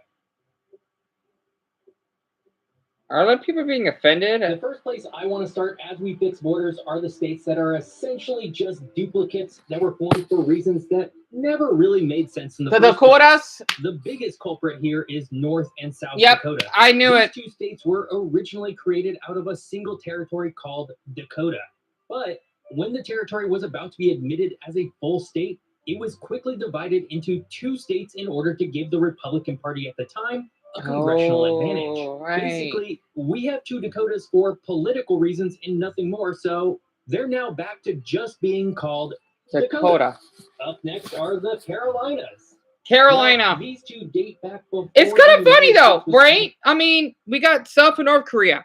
Are there people being offended? The first place I want to start as we fix borders are the states that are essentially just duplicates that were formed for reasons that never really made sense in the The first Dakotas? place. The biggest culprit here is North and South Yep, Dakota. I knew These it. two states were originally created out of a single territory called Dakota. But when the territory was about to be admitted as a full state, it was quickly divided into 2 states in order to give the Republican Party at the time a congressional advantage. Right. Basically, we have 2 Dakotas for political reasons and nothing more, so they're now back to just being called Dakota. Up next are the Carolinas. Carolina. Well, these 2 date back before It's kind of the funny, United though, States was right? I mean, we got South and North Korea.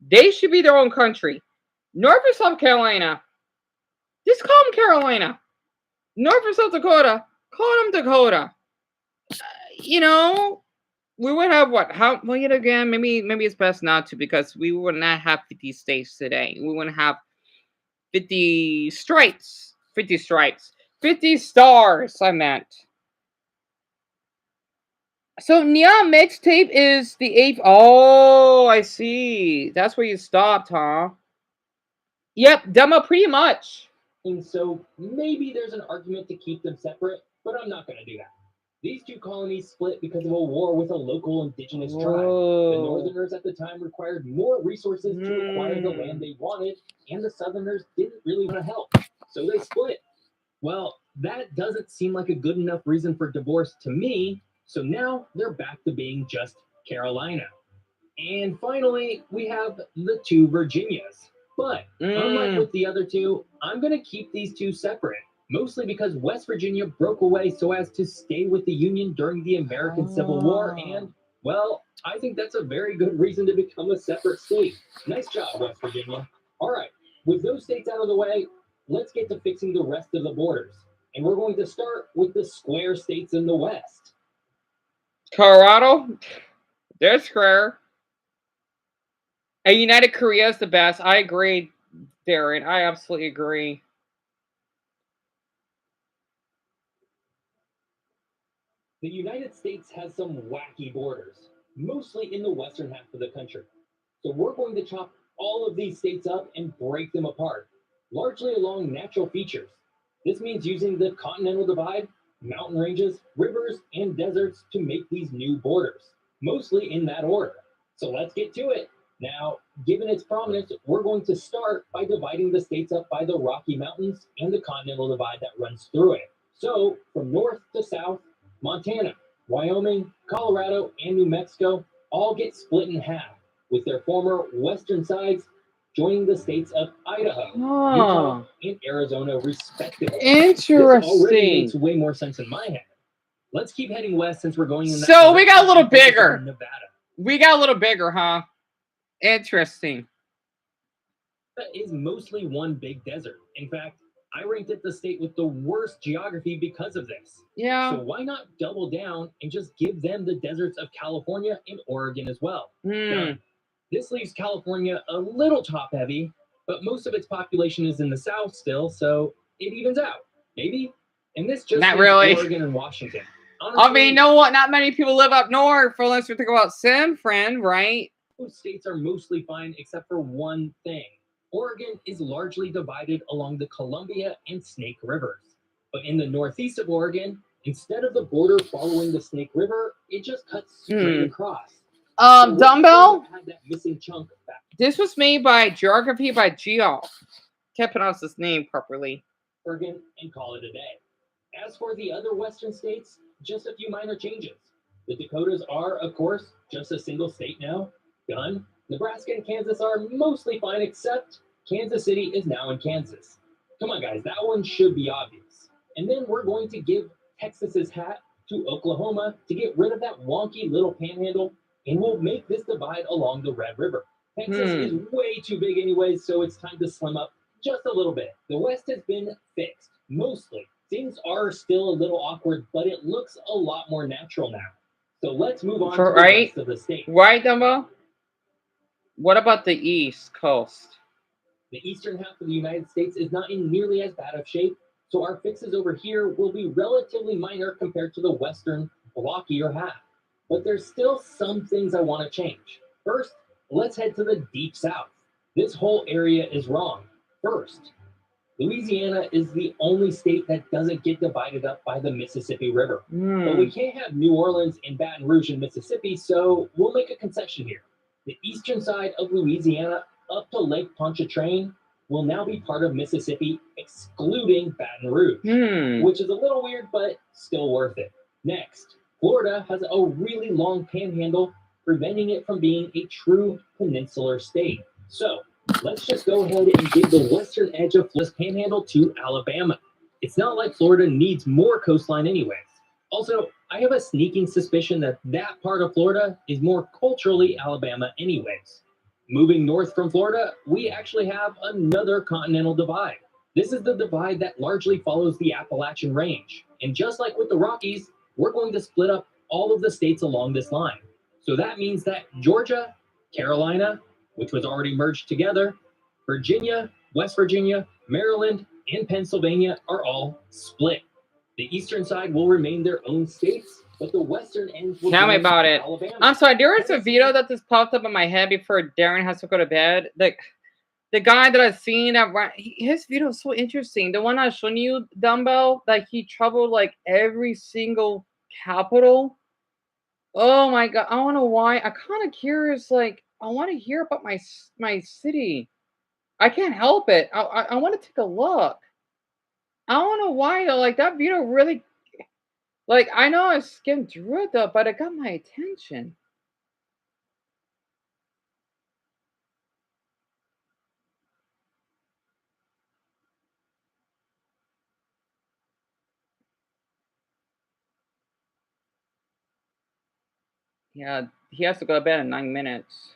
They should be their own country. North and South Carolina. Just call them Carolina. North and South Dakota. Call them Dakota. You know, we would have what? Well, yet again, maybe it's best not to, because we would not have 50 states today. We wouldn't have 50 stripes. 50 stripes. 50 stars, I meant. So Neon Mixtape is the 8th. Oh, I see. That's where you stopped, huh? Yep, demo pretty much. And so maybe there's an argument to keep them separate, but I'm not going to do that. These 2 colonies split because of a war with a local indigenous tribe. The Northerners at the time required more resources to acquire the land they wanted, and the Southerners didn't really want to help, so they split. Well, that doesn't seem like a good enough reason for divorce to me, so now they're back to being just Carolina. And finally, we have the 2 Virginias. But unlike with the other 2, I'm going to keep these 2 separate, mostly because West Virginia broke away so as to stay with the Union during the American Civil War, and, well, I think that's a very good reason to become a separate state. Nice job, West Virginia. All right, with those states out of the way, let's get to fixing the rest of the borders. And we're going to start with the square states in the West. Colorado? They're square. And United Korea is the best. I agree, Darren. I absolutely agree. The United States has some wacky borders, mostly in the western half of the country. So we're going to chop all of these states up and break them apart, largely along natural features. This means using the continental divide, mountain ranges, rivers, and deserts to make these new borders, mostly in that order. So let's get to it. Now, given its prominence, we're going to start by dividing the states up by the Rocky Mountains and the continental divide that runs through it. So, from north to south, Montana, Wyoming, Colorado, and New Mexico all get split in half, with their former western sides joining the states of Idaho, Utah, and Arizona, respectively. This already Interesting. makes way more sense in my head. Let's keep heading west since we're going in that So we got a little direction. bigger. Nevada. We got a little bigger, huh? Interesting. Nevada is mostly one big desert. In fact, I ranked it the state with the worst geography because of this. Yeah. So why not double down and just give them the deserts of California and Oregon as well? Done. This leaves California a little top heavy, but most of its population is in the south still, so it evens out. Maybe? And this just Not leaves really. Oregon and Washington. I Honestly, mean, you know what? Not many people live up north, for unless we think about Sim, friend, right? Both states are mostly fine except for one thing. Oregon is largely divided along the Columbia and Snake Rivers. But in the northeast of Oregon, instead of the border following the Snake River, it just cuts straight across. So we're Dumbbell, going to add that missing chunk back. this was made by Geography by Geo. Can't pronounce his name properly. Oregon and call it a day. As for the other western states, just a few minor changes. The Dakotas are, of course, just a single state now. Done. Nebraska and Kansas are mostly fine, except Kansas City is now in Kansas. Come on, guys, that one should be obvious. And then we're going to give Texas's hat to Oklahoma to get rid of that wonky little panhandle, and we'll make this divide along the Red River. Texas is way too big anyways, so it's time to slim up just a little bit. The West has been fixed, mostly. Things are still a little awkward, but it looks a lot more natural now. So let's move on to the rest of the state. Right, Dumbo? What about the East Coast? The eastern half of the United States is not in nearly as bad of shape, so our fixes over here will be relatively minor compared to the western, blockier half. But there's still some things I want to change. First, let's head to the deep south. This whole area is wrong. First, Louisiana is the only state that doesn't get divided up by the Mississippi River. But we can't have New Orleans and Baton Rouge in Mississippi, so we'll make a concession here. The eastern side of Louisiana up to Lake Pontchartrain will now be part of Mississippi, excluding Baton Rouge, which is a little weird, but still worth it. Next, Florida has a really long panhandle, preventing it from being a true peninsular state. So let's just go ahead and give the western edge of Florida's panhandle to Alabama. It's not like Florida needs more coastline anyways. Also, I have a sneaking suspicion that that part of Florida is more culturally Alabama anyways. Moving north from Florida, we actually have another continental divide. This is the divide that largely follows the Appalachian Range. And just like with the Rockies, we're going to split up all of the states along this line. So that means that Georgia, Carolina, which was already merged together, Virginia, West Virginia, Maryland, and Pennsylvania are all split. The eastern side will remain their own states, but the western ends will Tell me about it. Alabama. I'm sorry, there was a video that just popped up in my head before Darren has to go to bed. The guy that I've seen, his video is so interesting. The one I was showing you, Dumbbell, that he traveled like every single capital. Oh my God, I don't know why. I'm kind of curious, like, I want to hear about my city. I can't help it. I want to take a look. I don't know why though. Like that video really, like I know I skimmed through it though, but it got my attention. Yeah, he has to go to bed in 9 minutes.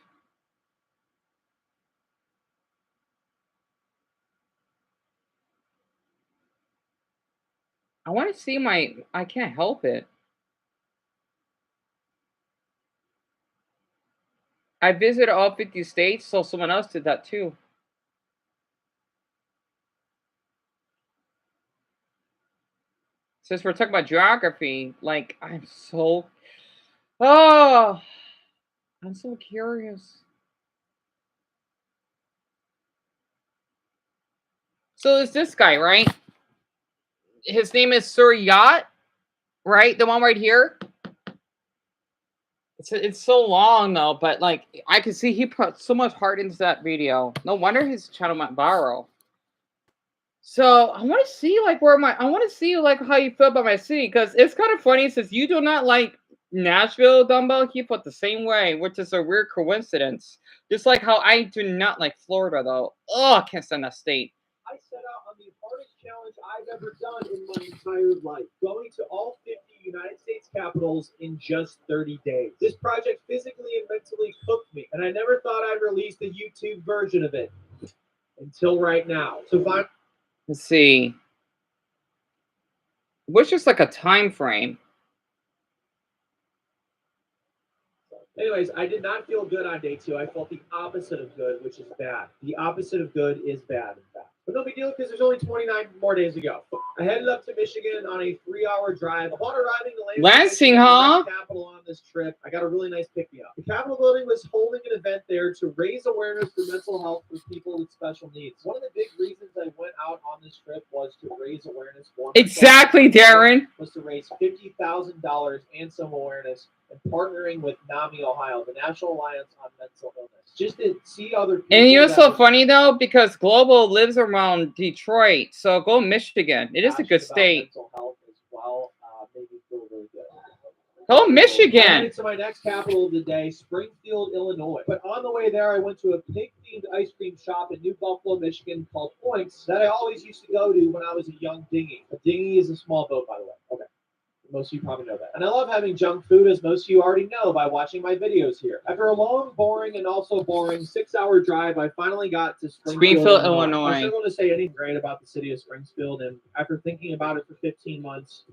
I want to see I can't help it. I visited all 50 states, so someone else did that too. Since we're talking about geography, like I'm so curious. So it's this guy, right? His name is Sir Yacht, right? The one right here. It's so long though, but like I can see he put so much heart into that video. No wonder his channel went viral. So I want to see like I want to see like how you feel about my city, because it's kind of funny since you do not like Nashville, Dumbo. He put the same way, which is a weird coincidence. Just like how I do not like Florida though. Oh, I can't stand that state. I set out on the hardest challenge I've ever done in my entire life, going to all 50 United States capitals in just 30 days. This project physically and mentally cooked me, and I never thought I'd release the YouTube version of it until right now. So let's see. What's just like a time frame? Anyways, I did not feel good on day 2. I felt the opposite of good, which is bad. The opposite of good is bad, in fact. But no big deal, because there's only 29 more days to go. I headed up to Michigan on a 3-hour drive. Upon arriving to Lansing, huh? The Capitol on this trip, I got a really nice pick-me-up. The Capitol building was holding an event there to raise awareness for mental health for people with special needs. One of the big reasons I went out on this trip was to raise awareness for exactly, Darren. Was to raise $50,000 and some awareness, and partnering with NAMI Ohio, the National Alliance on Mental Illness, just to see other people. And you know what's so funny though, because Global lives around Detroit, so go Michigan. It is a good state. Mental health as well, maybe feel really good. Go Michigan. I went to my next capital of the day, Springfield, Illinois. But on the way there, I went to a pig-themed ice cream shop in New Buffalo, Michigan called Points that I always used to go to when I was a young dinghy. A dinghy is a small boat, by the way. Okay. Most of you probably know that. And I love having junk food, as most of you already know by watching my videos here. After a long, boring, and also boring 6-hour drive, I finally got to Springfield, Illinois. I'm not going to say anything great about the city of Springfield, and after thinking about it for 15 months,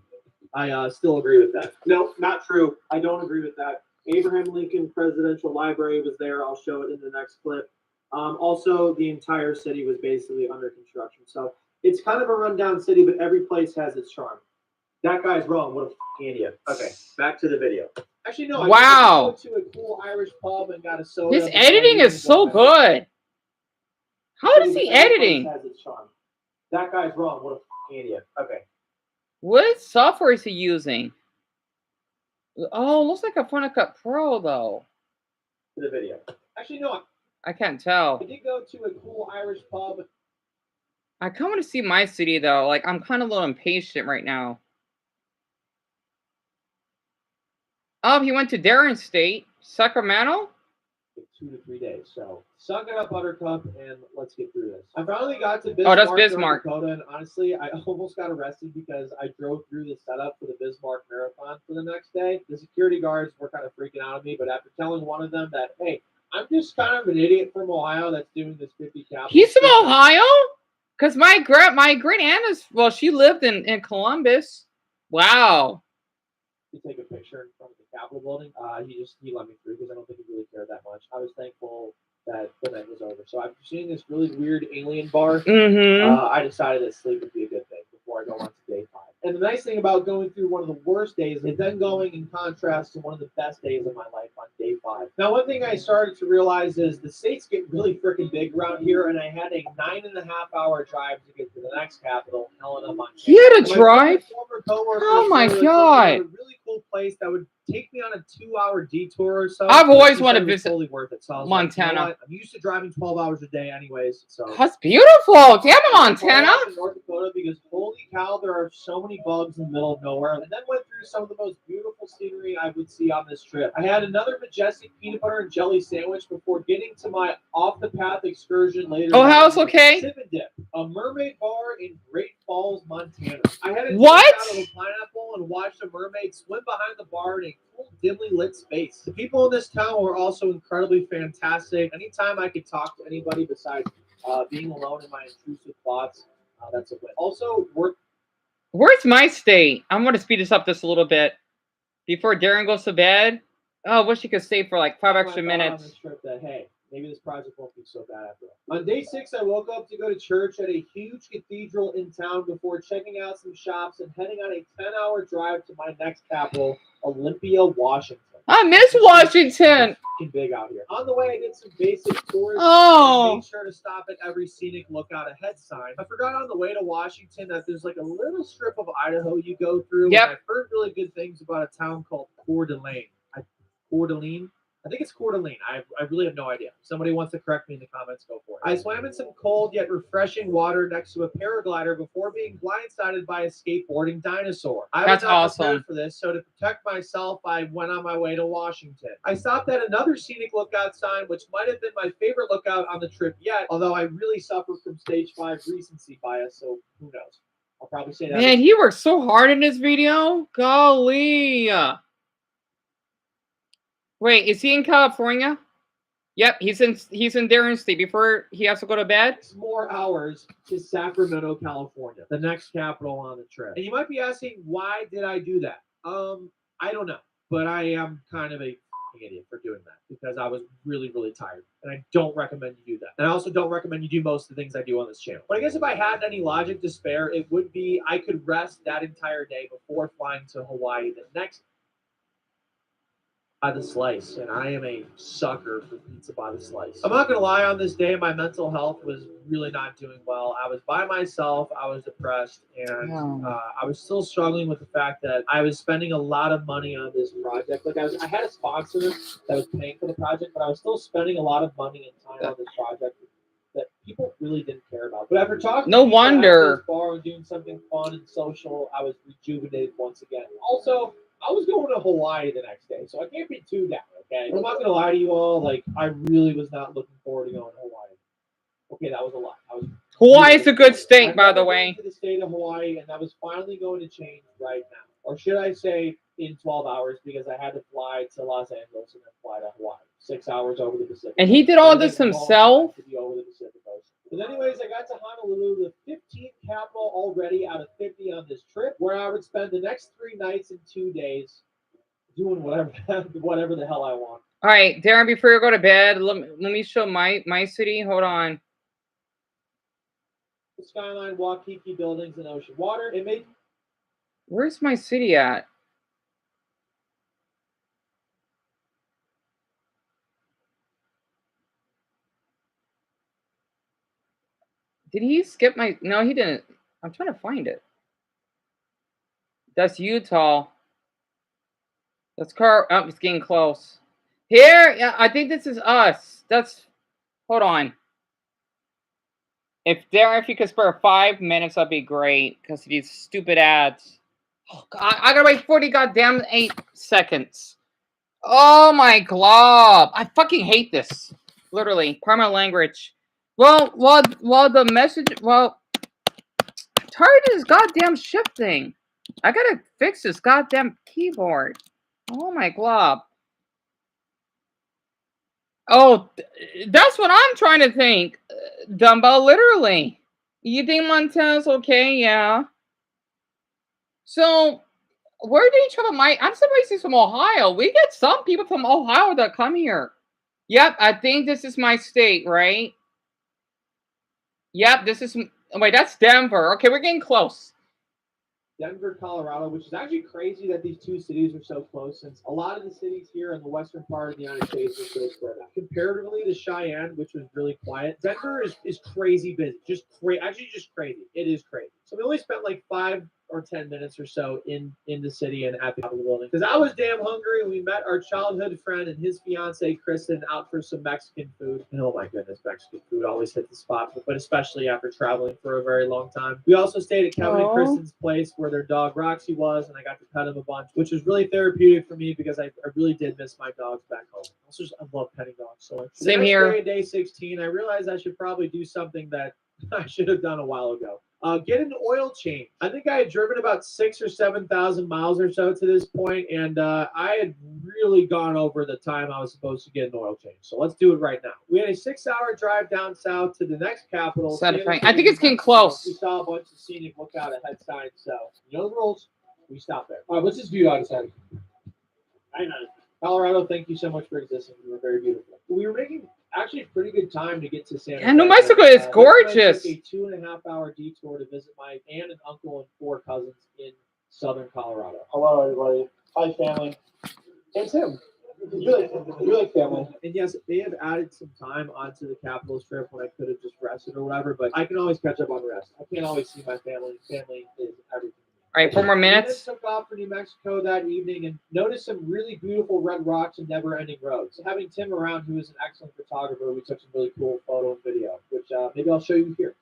I still agree with that. No, not true. I don't agree with that. Abraham Lincoln Presidential Library was there. I'll show it in the next clip. Also, the entire city was basically under construction. So it's kind of a rundown city, but every place has its charm. That guy's wrong. What a f***ing idiot. Okay, back to the video. Actually, no. Wow. I went to a cool Irish pub and got a soda. His editing is so good. How is he editing? Has its charm. That guy's wrong. What a f***ing idiot. Okay. What software is he using? Oh, looks like a Final Cut Pro though. The video. Actually, no. I can't tell. I did go to a cool Irish pub. I kind of want to see my city though. Like I'm kind of a little impatient right now. Oh, he went to Darren State, Sacramento? 2 to 3 days. So suck it up, Buttercup, and let's get through this. I finally got to Bismarck, oh, that's Bismarck. North Dakota, and honestly, I almost got arrested because I drove through the setup for the Bismarck Marathon for the next day. The security guards were kind of freaking out on me, but after telling one of them that, hey, I'm just kind of an idiot from Ohio that's doing this 50 cap. He's from Ohio? Because my great aunt is, well, she lived in Columbus. Wow. To take a picture in front of the Capitol building. He let me through because I don't think he really cared that much. I was thankful that the night was over. So after seeing this really weird alien bar, I decided that sleep would be a good thing before I go on to day 5. And the nice thing about going through one of the worst days is then going in contrast to one of the best days of my life on day 5. Now, one thing I started to realize is the states get really freaking big around here, and I had a 9.5-hour drive to get to the next capital, Helena, Montana. You had a drive? Oh my god! A really cool place that would take me on a 2-hour detour or so. I've always wanted to visit totally worth it. So Montana. Like, you know what? I'm used to driving 12 hours a day anyways. So that's beautiful. Damn, Montana. In North Dakota, because holy cow, there are so many bugs in the middle of nowhere. And then went through some of the most beautiful scenery I would see on this trip. I had another majestic peanut butter and jelly sandwich before getting to my off-the-path excursion later. Oh, how's okay? Sip and Dip, a mermaid bar in Great Falls, Montana. I had a what? Out of a pineapple and watched a mermaid swim behind the bar in a cool, dimly lit space. The people in this town were also incredibly fantastic. Anytime I could talk to anybody besides being alone in my intrusive thoughts, that's a win. Also, where's my state? I'm going to speed this up just a little bit before Darren goes to bed. Oh, I wish you could stay for like 5 extra minutes. On this trip that, hey, Maybe this project won't be so bad after all. On day 6, I woke up to go to church at a huge cathedral in town before checking out some shops and heading on a 10-hour drive to my next capital, Olympia, Washington. I miss Washington. Fucking big out here. On the way, I did some basic tours. Oh. And made sure to stop at every scenic lookout ahead sign. I forgot on the way to Washington that there's like a little strip of Idaho you go through. Yep. And I've heard really good things about a town called Coeur d'Alene. Coeur d'Alene? I think it's Coeur d'Alene. I really have no idea. Somebody wants to correct me in the comments, go for it. I swam in some cold yet refreshing water next to a paraglider before being blindsided by a skateboarding dinosaur. I was That's not awesome. prepared for this, so to protect myself, I went on my way to Washington. I stopped at another scenic lookout sign, which might have been my favorite lookout on the trip yet, although I really suffer from stage 5 recency bias, so who knows? I'll probably say that. Man, he worked so hard in this video. Golly. Wait, is he in California? Yep, he's in Darien State before he has to go to bed. 6 more hours to Sacramento, California, the next capital on the trip. And you might be asking, why did I do that? I don't know, but I am kind of a idiot for doing that because I was really, really tired, and I don't recommend you do that. And I also don't recommend you do most of the things I do on this channel. But I guess if I had any logic to spare, it would be I could rest that entire day before flying to Hawaii the next by the slice, and I am a sucker for pizza by the slice. I'm not gonna lie, on this day my mental health was really not doing well. I was by myself, I was depressed, and I was still struggling with the fact that I was spending a lot of money on this project. Like I had a sponsor that was paying for the project, but I was still spending a lot of money and time on this project that people really didn't care about. But after talking No to people wonder. at this bar and doing something fun and social, I was rejuvenated once again. Also, I was going to Hawaii the next day, so I can't be too down, okay? I'm not going to lie to you all. Like, I really was not looking forward to going to Hawaii. Okay, that was a lie. Hawaii's a good state, by the way. To the state of Hawaii, and that was finally going to change right now. Or should I say in 12 hours, because I had to fly to Los Angeles and then fly to Hawaii. 6 hours over the Pacific. And he did all this himself? To be over the Pacific Ocean. But anyways, I got to Honolulu, the 15th capital already out of 50 on this trip, where I would spend the next 3 nights and 2 days doing whatever the hell I want. All right, Darren, before you go to bed, let me show my city. Hold on. The skyline, Waikiki buildings, and ocean water. It made. Where's my city at? Did he skip my... No, he didn't. I'm trying to find it. That's Utah. That's car... Oh, it's getting close. Here, yeah, I think this is us. That's... Hold on. If you could spare 5 minutes, that'd be great. Because of these stupid ads. Oh, God, I gotta wait 40 goddamn 8 seconds. Oh, my glob. I fucking hate this. Literally. Pardon my language. Well, the message, tired of this goddamn shifting. I gotta fix this goddamn keyboard. Oh my glob. Oh, that's what I'm trying to think. Dumbo, literally. You think Montana's okay? Yeah. So, where did each other I'm surprised he's from Ohio. We get some people from Ohio that come here. Yep, I think this is my state, right? Yep, this is... Wait, that's Denver. Okay, we're getting close. Denver, Colorado, which is actually crazy that these two cities are so close, since a lot of the cities here in the western part of the United States are so spread out. Comparatively to Cheyenne, which was really quiet, Denver is crazy busy. Just crazy. It is crazy. So we only spent like 5 or 10 minutes or so in the city and at the Capitol building. Because I was damn hungry, and we met our childhood friend and his fiance Kristen out for some Mexican food. And oh my goodness, Mexican food always hit the spot, but especially after traveling for a very long time. We also stayed at Kevin and Kristen's place where their dog Roxy was, and I got to pet him a bunch, which was really therapeutic for me because I really did miss my dogs back home. I love petting dogs so much. Same here. Day 16, I realized I should probably do something that I should have done a while ago. Get an oil change. I think I had driven about 6,000 or 7,000 miles or so to this point, and I had really gone over the time I was supposed to get an oil change. So let's do it right now. We had a 6-hour drive down south to the next capital. I think it's getting close. We saw a bunch of scenic lookout ahead signs. So you know the rules. We stop there. All right, what's this view out of sight? I know. Colorado, thank you so much for existing. You were very beautiful. We were making actually a pretty good time to get to San Jose. And New Mexico is gorgeous. I took a 2.5-hour detour to visit my aunt and uncle and 4 cousins in southern Colorado. Hello, everybody. Hi, family. And Tim. You like family. And yes, they have added some time onto the Capitals trip when I could have just rested or whatever, but I can always catch up on rest. I can't always see my family. Family is everything. All right, 4 more minutes. Took off for New Mexico that evening and noticed some really beautiful red rocks and never-ending roads. Having Tim around, who is an excellent photographer, we took some really cool photo and video, which maybe I'll show you here.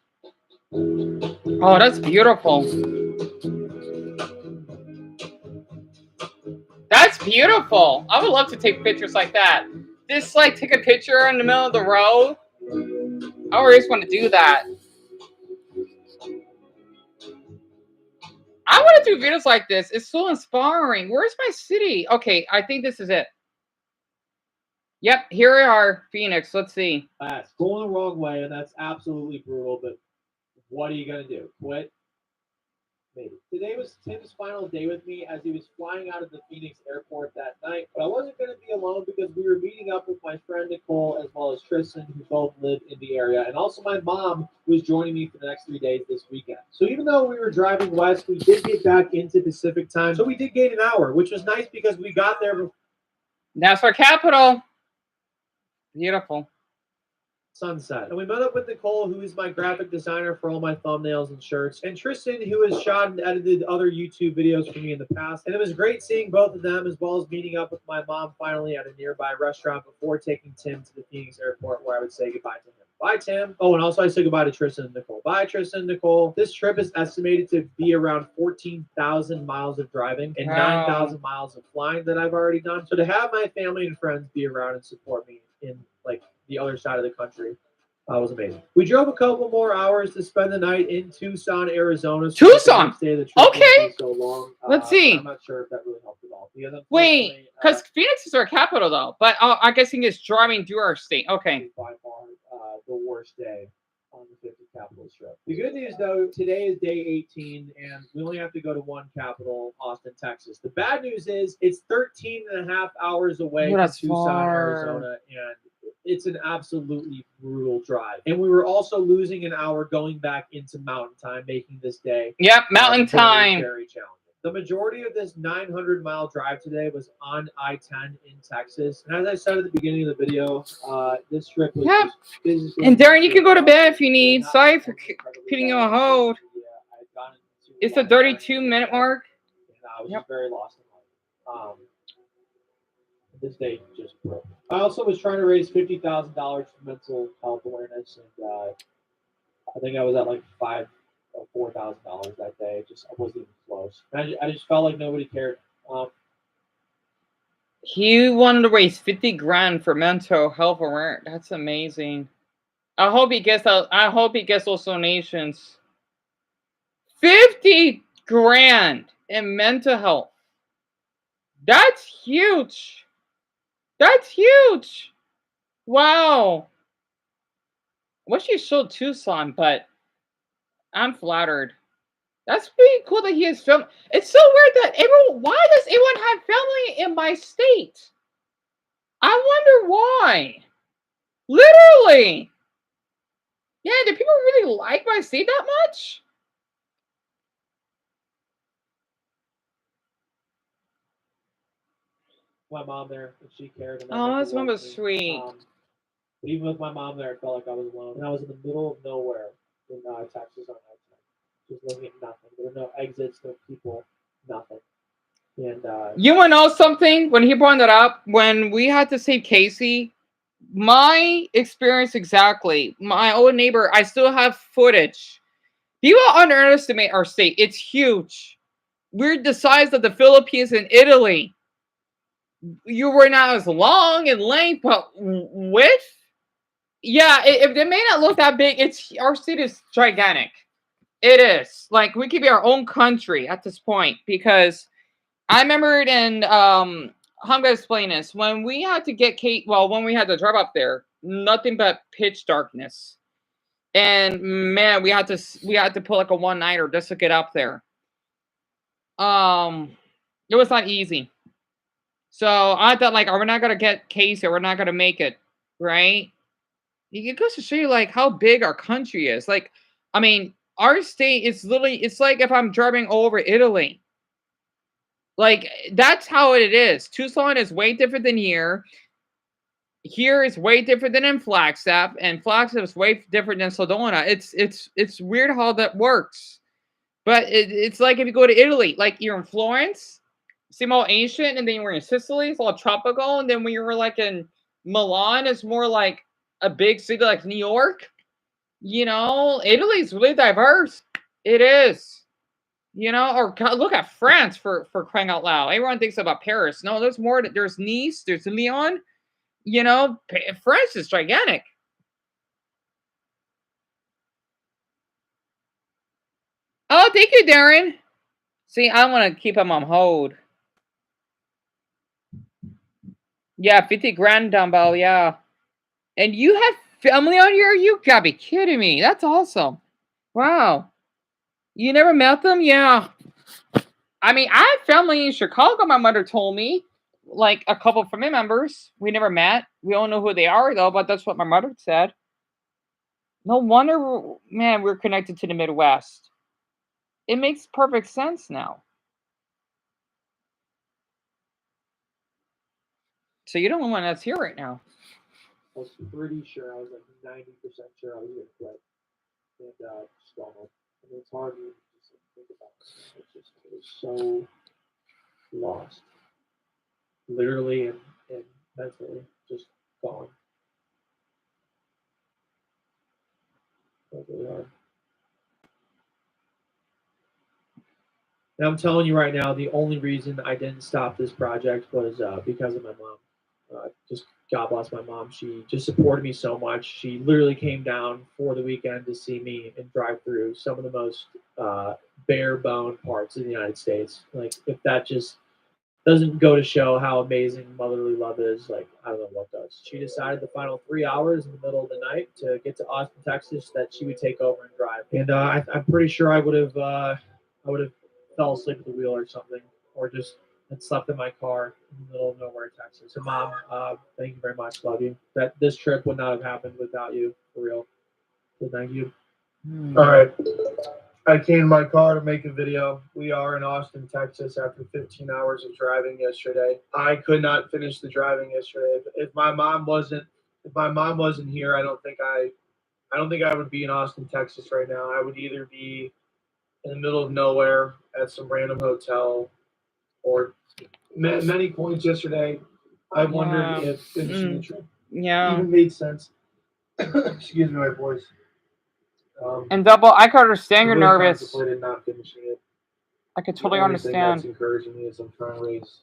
Oh, that's beautiful. That's beautiful. I would love to take pictures like that. Just like take a picture in the middle of the road. I always want to do that. I want to do videos like this. It's so inspiring. Where's my city? Okay, I think this is it. Yep, here we are, Phoenix. Let's see. That's going the wrong way, and that's absolutely brutal, but what are you going to do? Quit? Maybe. Today was Tim's final day with me as he was flying out of the Phoenix airport that night, but I wasn't going to be alone because we were meeting up with my friend Nicole as well as Tristan, who both live in the area, and also my mom, who was joining me for the next 3 days this weekend. So even though we were driving west, we did get back into Pacific time, so we did gain an hour, which was nice because we got there before That's our capital. Beautiful. sunset. And we met up with Nicole, who is my graphic designer for all my thumbnails and shirts, and Tristan, who has shot and edited other YouTube videos for me in the past. And it was great seeing both of them, as well as meeting up with my mom finally at a nearby restaurant before taking Tim to the Phoenix airport, where I would say goodbye to him. Bye, Tim. Oh, and also I say goodbye to Tristan and Nicole. Bye, Tristan and Nicole. This trip is estimated to be around 14,000 miles of driving and 9,000 miles of flying that I've already done. So to have my family and friends be around and support me in like the other side of the country was amazing. We drove a couple more hours to spend the night in Tucson, Arizona. So Tucson? Okay. So long. Let's see. I'm not sure if that really helped at all. Wait, because Phoenix is our capital, though. But I'm guessing it's driving through our state. Okay. By far the worst day on the 50 capital trip. The good news, though, today is day 18, and we only have to go to one capital, Austin, Texas. The bad news is it's 13.5 hours away from Tucson, Arizona, and it's an absolutely brutal drive. And we were also losing an hour going back into mountain time, making this day mountain time. Very challenging. The majority of this 900-mile drive today was on I-10 in Texas. And as I said at the beginning of the video, this trip was just and Darren, you can go to bed if you need. Sorry for putting you on hold. It's the 32-minute mark. And I was just very lost in life. This day just broke. I also was trying to raise $50,000 for mental health awareness, and I think I was at like $5,000 or $4,000 that day. I wasn't even close. I just felt like nobody cared. He wanted to raise 50 grand for mental health awareness. That's amazing. I hope he gets those donations. 50 grand in mental health. That's huge. That's huge. Wow. Wish he showed Tucson, but I'm flattered. That's pretty cool that he has film. It's so weird that why does everyone have family in my state? I wonder why. Literally. Yeah, do people really like my state that much? My mom there, and she cared. And Oh, that's mom was sweet. But even with my mom there, I felt like I was alone. And I was in the middle of nowhere in Texas on I-10, just looking at nothing. There were no exits, no people, nothing. And you want to know something? When he brought that up, when we had to save Casey, my experience exactly. My old neighbor, I still have footage. People underestimate our state. It's huge. We're the size of the Philippines and Italy. You were not as long in length, but width. Yeah, it may not look that big. Our state is gigantic. It is. Like, we could be our own country at this point, because I remember it in how am I gonna explain this? When we had to get when we had to drive up there, nothing but pitch darkness. And man, we had to pull like a one-nighter just to get up there. It was not easy. So I thought, like, we're not gonna get Casey, we're not gonna make it, right? It goes to show you like how big our country is. Like, I mean, our state is literally, it's like if I'm driving over Italy. Like, that's how it is. Tucson is way different than here. Here is way different than in Flagstaff, and Flagstaff is way different than Sedona. It's weird how that works. But it's like if you go to Italy, like you're in Florence, seem all ancient, and then you were in Sicily, it's all tropical, and then when you were like in Milan, it's more like a big city like New York. You know, Italy's really diverse. It is. You know, or look at France for crying out loud. Everyone thinks about Paris. No, there's more. There's Nice. There's Lyon. You know, France is gigantic. Oh, thank you, Darren. See, I want to keep him on hold. Yeah, 50 grand dumbbell, yeah. And you have family on here? You gotta be kidding me. That's awesome. Wow. You never met them? Yeah. I mean, I have family in Chicago, my mother told me. Like a couple family members. We never met. We don't know who they are, though, but that's what my mother said. No wonder, man, we're connected to the Midwest. It makes perfect sense now. So you're the only one that's here right now. I was pretty sure. I was like 90% sure I was going to quit. And just don't know. I mean, it's hard to just think about it. It was so lost. Literally and mentally just gone. That's really hard. And I'm telling you right now, the only reason I didn't stop this project was because of my mom. Just God bless my mom. She just supported me so much. She literally came down for the weekend to see me and drive through some of the most bare bone parts of the United States. Like, if that just doesn't go to show how amazing motherly love is, like, I don't know what does. She decided the final 3 hours in the middle of the night to get to Austin, Texas, that she would take over and drive. And I'm pretty sure I would have fell asleep at the wheel or something, or just had slept in my car in the middle of nowhere, Texas. So, Mom, thank you very much. Love you. That this trip would not have happened without you, for real. So thank you. All right. I came in my car to make a video. We are in Austin, Texas, after 15 hours of driving yesterday. I could not finish the driving yesterday. If my mom wasn't here, I don't think I would be in Austin, Texas right now. I would either be in the middle of nowhere at some random hotel, or many points yesterday, I wondered if finishing the trip even made sense. Excuse me, my voice. And double, I could understand you're really nervous. contemplated not finishing it. I could totally The only thing understand. that's encouraging me is I'm trying to raise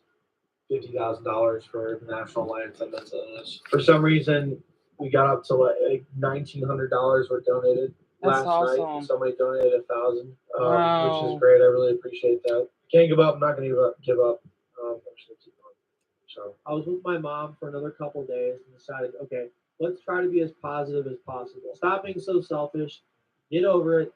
$50,000 for the National Alliance on Mental Illness. For some reason, we got up to like $1,900 were donated That's last night. awesome. Somebody donated $1,000, Wow. which is great. I really appreciate that. Can't give up. I'm not going to give up. I'm just going to keep on. So I was with my mom for another couple days and decided, okay, let's try to be as positive as possible. Stop being so selfish. Get over it.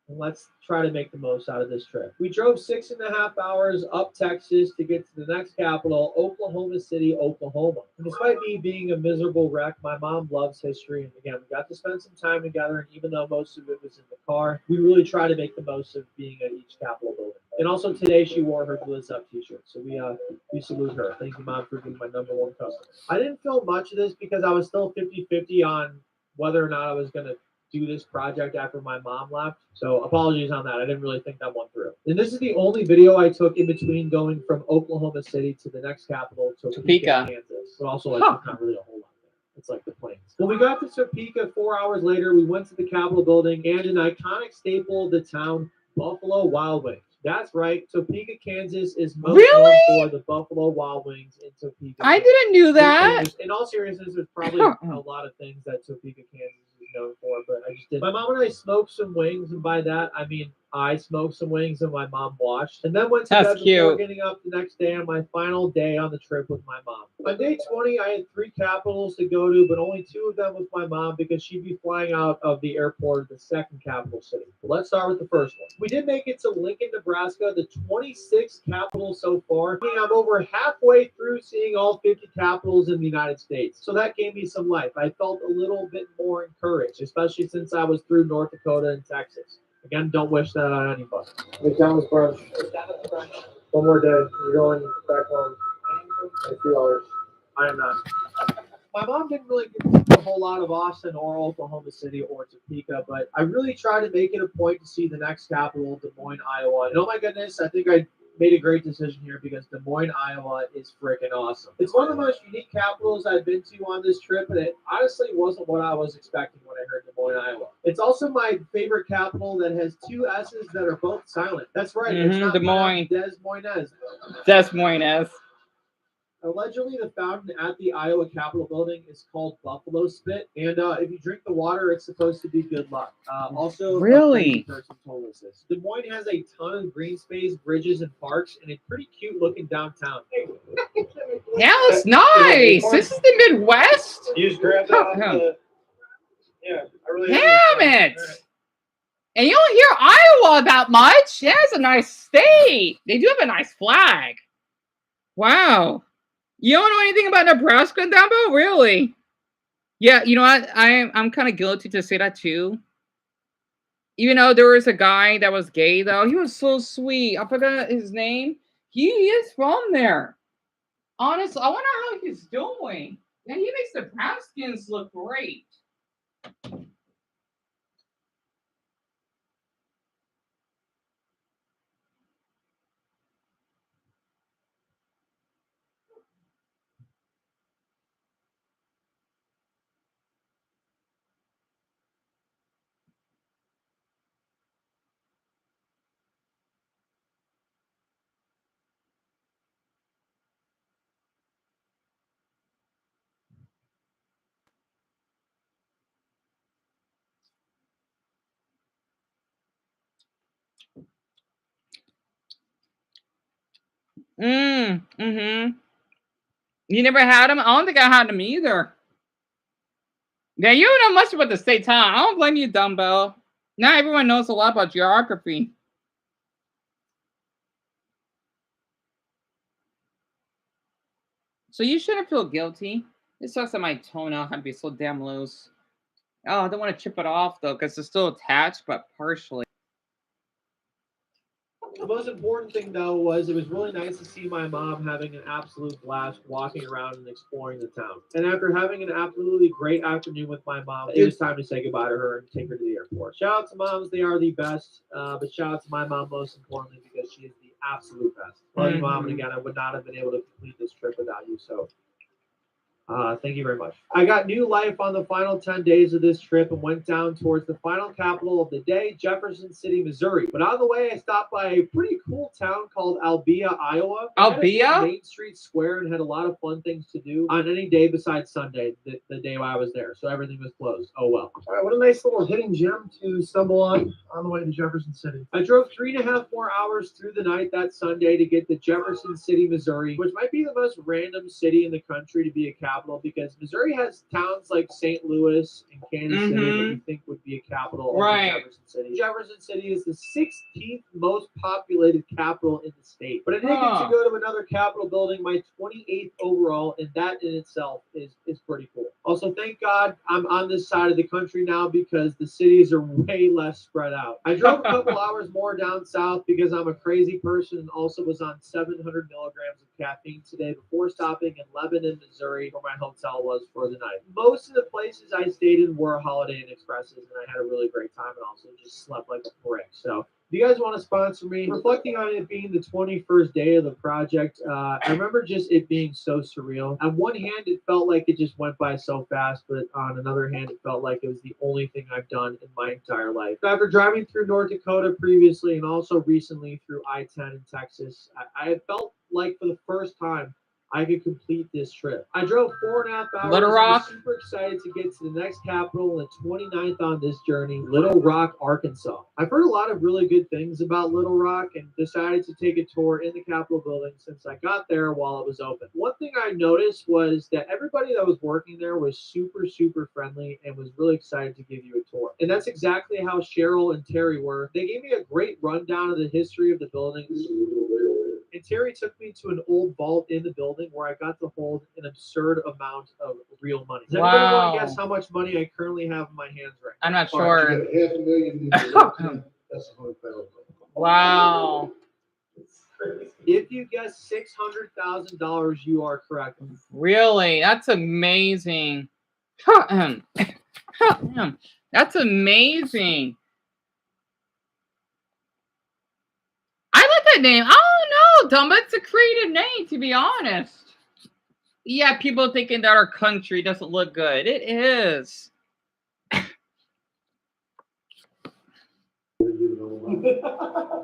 And let's try to make the most out of this trip. We drove 6.5 hours up Texas to get to the next capital, Oklahoma City, Oklahoma. And despite me being a miserable wreck, my mom loves history. And again, we got to spend some time together. And even though most of it was in the car, we really try to make the most of being at each Capitol building. And also today, she wore her Blizz Up t-shirt. So we salute her. Thank you, Mom, for being my #1 customer. I didn't film much of this because I was still 50-50 on whether or not I was going to do this project after my mom left. So apologies on that. I didn't really think that one through. And this is the only video I took in between going from Oklahoma City to the next capital, Topeka, Kansas. But also, like, not really a whole lot there. It's like the plains. When we got to Topeka 4 hours later, we went to the Capitol building and an iconic staple of the town, Buffalo Wild Wings. That's right. Topeka, Kansas is most known for the Buffalo Wild Wings in Topeka. I didn't know that. In all seriousness, there's probably a lot of things that Topeka, Kansas is known for, but I just did. My mom and I smoked some wings, and by that I mean I smoked some wings and my mom watched, and then went to That's bed before cute. getting up the next day on my final day on the trip with my mom. On day 20, I had 3 capitals to go to, but only 2 of them with my mom because she'd be flying out of the airport of the second capital city. But let's start with the first one. We did make it to Lincoln, Nebraska, the 26th capital so far. Meaning I'm over halfway through seeing all 50 capitals in the United States. So that gave me some life. I felt a little bit more encouraged, especially since I was through North Dakota and Texas. Again, don't wish that on anybody. McDonald's brunch. One more day. You're going back home in a few hours. I am not. My mom didn't really get to a whole lot of Austin or Oklahoma City or Topeka, but I really try to make it a point to see the next capital, Des Moines, Iowa. And oh my goodness, I think I made a great decision here because Des Moines, Iowa is freaking awesome. It's one of the most unique capitals I've been to on this trip, and it honestly wasn't what I was expecting when I heard Des Moines, Iowa. It's also my favorite capital that has 2 S's that are both silent. That's right. It's not Des Moines. Des Moines. Des Moines. Allegedly, the fountain at the Iowa Capitol building is called Buffalo Spit, and if you drink the water, it's supposed to be good luck. Also, Really? a crazy person told us this. Des Moines has a ton of green space, bridges, and parks, and a pretty cute-looking downtown. Yeah, that's nice. This is the Midwest. You just grab that off the. Yeah, I really. Damn it! And you don't hear Iowa that much. Yeah, it's a nice state. They do have a nice flag. Wow. You don't know anything about Nebraska, Dumbo? Really? Yeah, you know what? I'm kind of guilty to say that too. Even though there was a guy that was gay, though, he was so sweet. I forgot his name. He is from there. Honestly, I wonder how he's doing. Yeah, he makes the Nebraskans look great. Mm-hmm. You never had them? I don't think I had them either. Yeah, you don't know much about the state, huh? I don't blame you, Dumbo. Not everyone knows a lot about geography. So you shouldn't feel guilty. It sucks that my toenail had to be so damn loose. Oh, I don't want to chip it off, though, because it's still attached, but partially. The most important thing, though, was it was really nice to see my mom having an absolute blast walking around and exploring the town. And after having an absolutely great afternoon with my mom, it was time to say goodbye to her and take her to the airport. Shout out to moms, they are the best. But shout out to my mom most importantly because she is the absolute best. Love you, Mom, and again, I would not have been able to complete this trip without you. So thank you very much. I got new life on the final 10 days of this trip and went down towards the final capital of the day, Jefferson City, Missouri. But on the way, I stopped by a pretty cool town called Albia, Iowa. Albia? Main Street Square and had a lot of fun things to do on any day besides Sunday, the day I was there. So everything was closed. Oh, well. All right, what a nice little hidden gem to stumble on the way to Jefferson City. I drove 3.5 more hours through the night that Sunday to get to Jefferson City, Missouri, which might be the most random city in the country to be a capital because Missouri has towns like St. Louis and Kansas City that you think would be a capital of Jefferson City. Jefferson City is the 16th most populated capital in the state. But I did get to go to another Capitol building, my 28th overall, and that in itself is pretty cool. Also, thank God I'm on this side of the country now because the cities are way less spread out. I drove a couple hours more down south because I'm a crazy person and also was on 700 milligrams of caffeine today before stopping in Lebanon, Missouri, where my hotel was for the night. Most of the places I stayed in were Holiday Inn Expresses, and I had a really great time and also just slept like a brick. So if you guys want to sponsor me, reflecting on it being the 21st day of the project, I remember just it being so surreal. On one hand, it felt like it just went by so fast, but on another hand, it felt like it was the only thing I've done in my entire life. After driving through North Dakota previously and also recently through I-10 in Texas, I felt like for the first time I could complete this trip. I drove 4.5 hours. Little Rock? I was super excited to get to the next capital, the 29th on this journey, Little Rock, Arkansas. I've heard a lot of really good things about Little Rock and decided to take a tour in the Capitol building since I got there while it was open. One thing I noticed was that everybody that was working there was super, super friendly and was really excited to give you a tour. And that's exactly how Cheryl and Terry were. They gave me a great rundown of the history of the buildings. And Terry took me to an old vault in the building where I got to hold an absurd amount of real money. Does anybody want to guess how much money I currently have in my hands right now? I'm not All right, sure. you got $500,000. That's $100,000. Wow. If you guess $600,000, you are correct. Really? That's amazing. That's amazing. I like that name. I don't know, Dumb. It's a creative name, to be honest. Yeah, people thinking that our country doesn't look good. It is.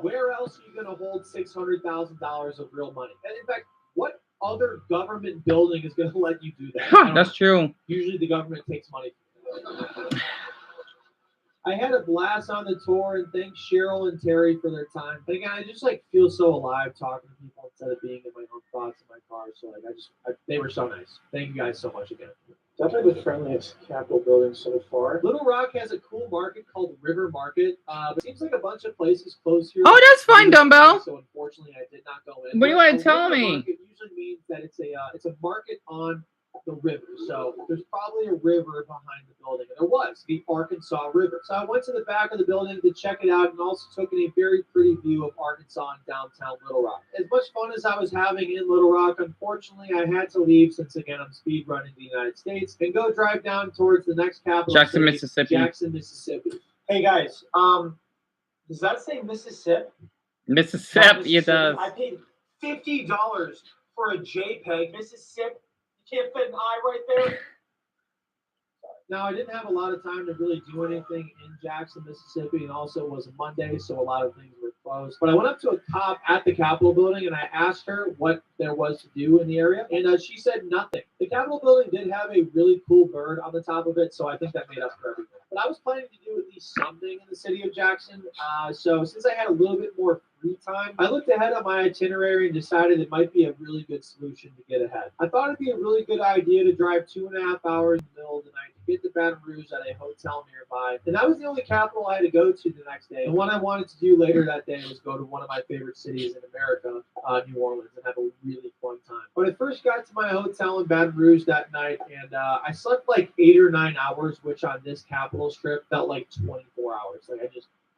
Where else are you going to hold $600,000 of real money? And in fact, what other government building is going to let you do that? That's true. Usually the government takes money. I had a blast on the tour and thanks Cheryl and Terry for their time. But again, I just feel so alive talking to people instead of being in my own thoughts in my car. So they were so nice. Thank you guys so much again. Definitely the friendliest Capitol building so far. Little Rock has a cool market called River Market. It seems like a bunch of places close here. Oh, that's fine, Dumbbell. So unfortunately, I did not go in. What do you want to tell River me? Market usually means that it's a market on the river. So there's probably a river behind the building. And there was the Arkansas River. So I went to the back of the building to check it out and also took in a very pretty view of Arkansas and downtown Little Rock. As much fun as I was having in Little Rock, unfortunately, I had to leave since, again, I'm speed running the United States and go drive down towards the next capital Jackson, city, Mississippi. Jackson, Mississippi. Hey guys, does that say Mississippi? Mississippi, it does. I paid $50 for a JPEG. Mississippi. You can't fit an eye right there. Now, I didn't have a lot of time to really do anything in Jackson, Mississippi, and also it was a Monday, so a lot of things were closed. But I went up to a cop at the Capitol building, and I asked her what there was to do in the area, and she said nothing. The Capitol building did have a really cool bird on the top of it, so I think that made up for everything. But I was planning to do at least something in the city of Jackson, so since I had a little bit more free time, I looked ahead on my itinerary and decided it might be a really good solution to get ahead. I thought it'd be a really good idea to drive 2.5 hours in the middle of the night to get to Baton Rouge at a hotel nearby. And that was the only capital I had to go to the next day. And what I wanted to do later that day was go to one of my favorite cities in America, New Orleans, and have a really fun time. When I first got to my hotel in Baton Rouge that night, and I slept like 8 or 9 hours, which on this capital trip felt like 24 hours.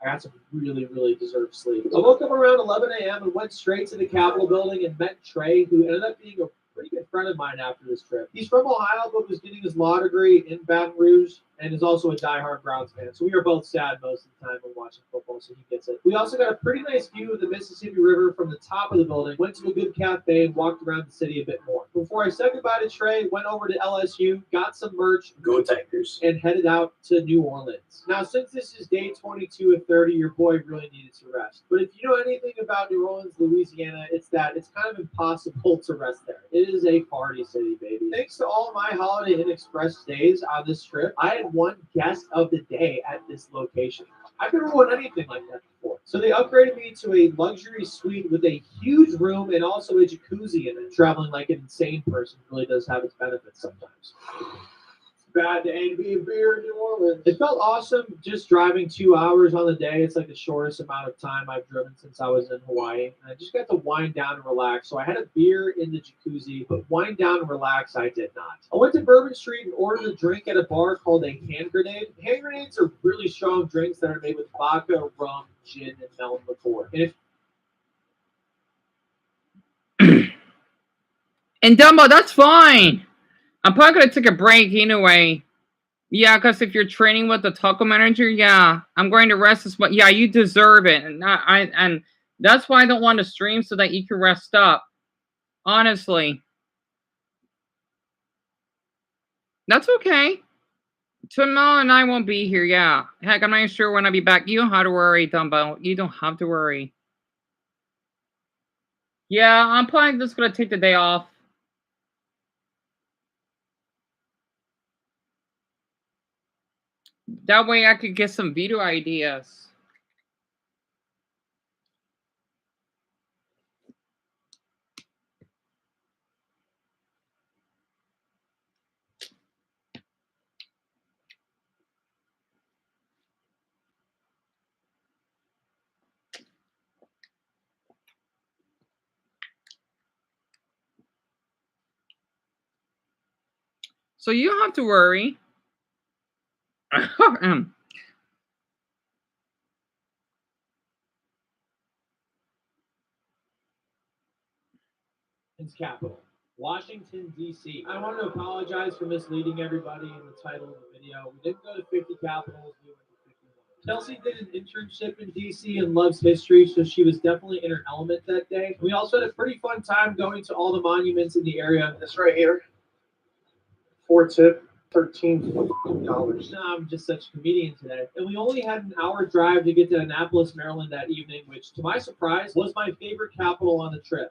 I got some really, really deserved sleep. I woke up around 11 a.m. and went straight to the Capitol building and met Trey, who ended up being a pretty good friend of mine after this trip. He's from Ohio, but was getting his law degree in Baton Rouge and is also a diehard Browns fan. So we were both sad most of the time when watching football, so he gets it. We also got a pretty nice view of the Mississippi River from the top of the building, went to a good cafe, and walked around the city a bit more. Before I said goodbye to Trey, went over to LSU, got some merch, Go Tigers. and headed out to New Orleans. Now, since this is day 22 of 30, your boy really needed to rest. But if you know anything about New Orleans, Louisiana, it's that it's kind of impossible to rest there. It is a party city, baby. Thanks to all my Holiday Inn Express stays on this trip, I had one guest of the day at this location. I've never won anything like that before. So they upgraded me to a luxury suite with a huge room and also a jacuzzi in it. Traveling like an insane person really does have its benefits sometimes. Bad to A to be a beer in New Orleans. It felt awesome just driving 2 hours on the day. It's like the shortest amount of time I've driven since I was in Hawaii. And I just got to wind down and relax. So I had a beer in the jacuzzi, but wind down and relax I did not. I went to Bourbon Street and ordered a drink at a bar called a hand grenade. Hand grenades are really strong drinks that are made with vodka, rum, gin, and melon liqueur. And Dumbo, that's fine. I'm probably going to take a break anyway. Yeah, because if you're training with the taco manager, yeah, I'm going to rest this month. Yeah, you deserve it. And that's why I don't want to stream, so that you can rest up. Honestly. That's okay. Tomorrow and I won't be here, yeah. Heck, I'm not even sure when I'll be back. You don't have to worry, Dumbo. You don't have to worry. Yeah, I'm probably just going to take the day off. That way I could get some video ideas. So you don't have to worry. Capital, Washington, D.C. I want to apologize for misleading everybody in the title of the video. We didn't go to 50 capitals, we went to 51. Kelsey did an internship in D.C. and loves history, so she was definitely in her element that day. We also had a pretty fun time going to all the monuments in the area. This right here, 4 tip, $13. I'm just such a comedian today. And we only had an hour drive to get to Annapolis, Maryland that evening, which, to my surprise, was my favorite capital on the trip.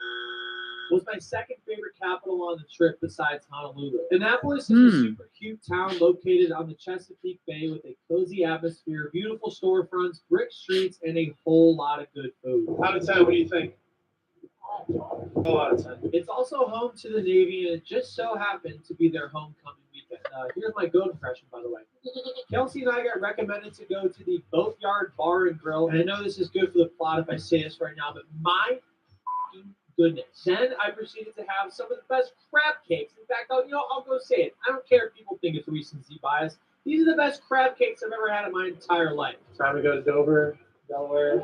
Was my second favorite capital on the trip besides Honolulu. Annapolis is a super cute town located on the Chesapeake Bay with a cozy atmosphere, beautiful storefronts, brick streets, and a whole lot of good food. Out of 10, what do you think? Oh, out of 10. It's also home to the Navy, and it just so happened to be their homecoming weekend. Here's my goat impression, by the way. Kelsey and I got recommended to go to the Boatyard Bar and Grill, and I know this is good for the plot if I say this right now, but my goodness. Then I proceeded to have some of the best crab cakes. In fact, I'll go say it. I don't care if people think it's recency bias. These are the best crab cakes I've ever had in my entire life. Time to go to Dover, Delaware.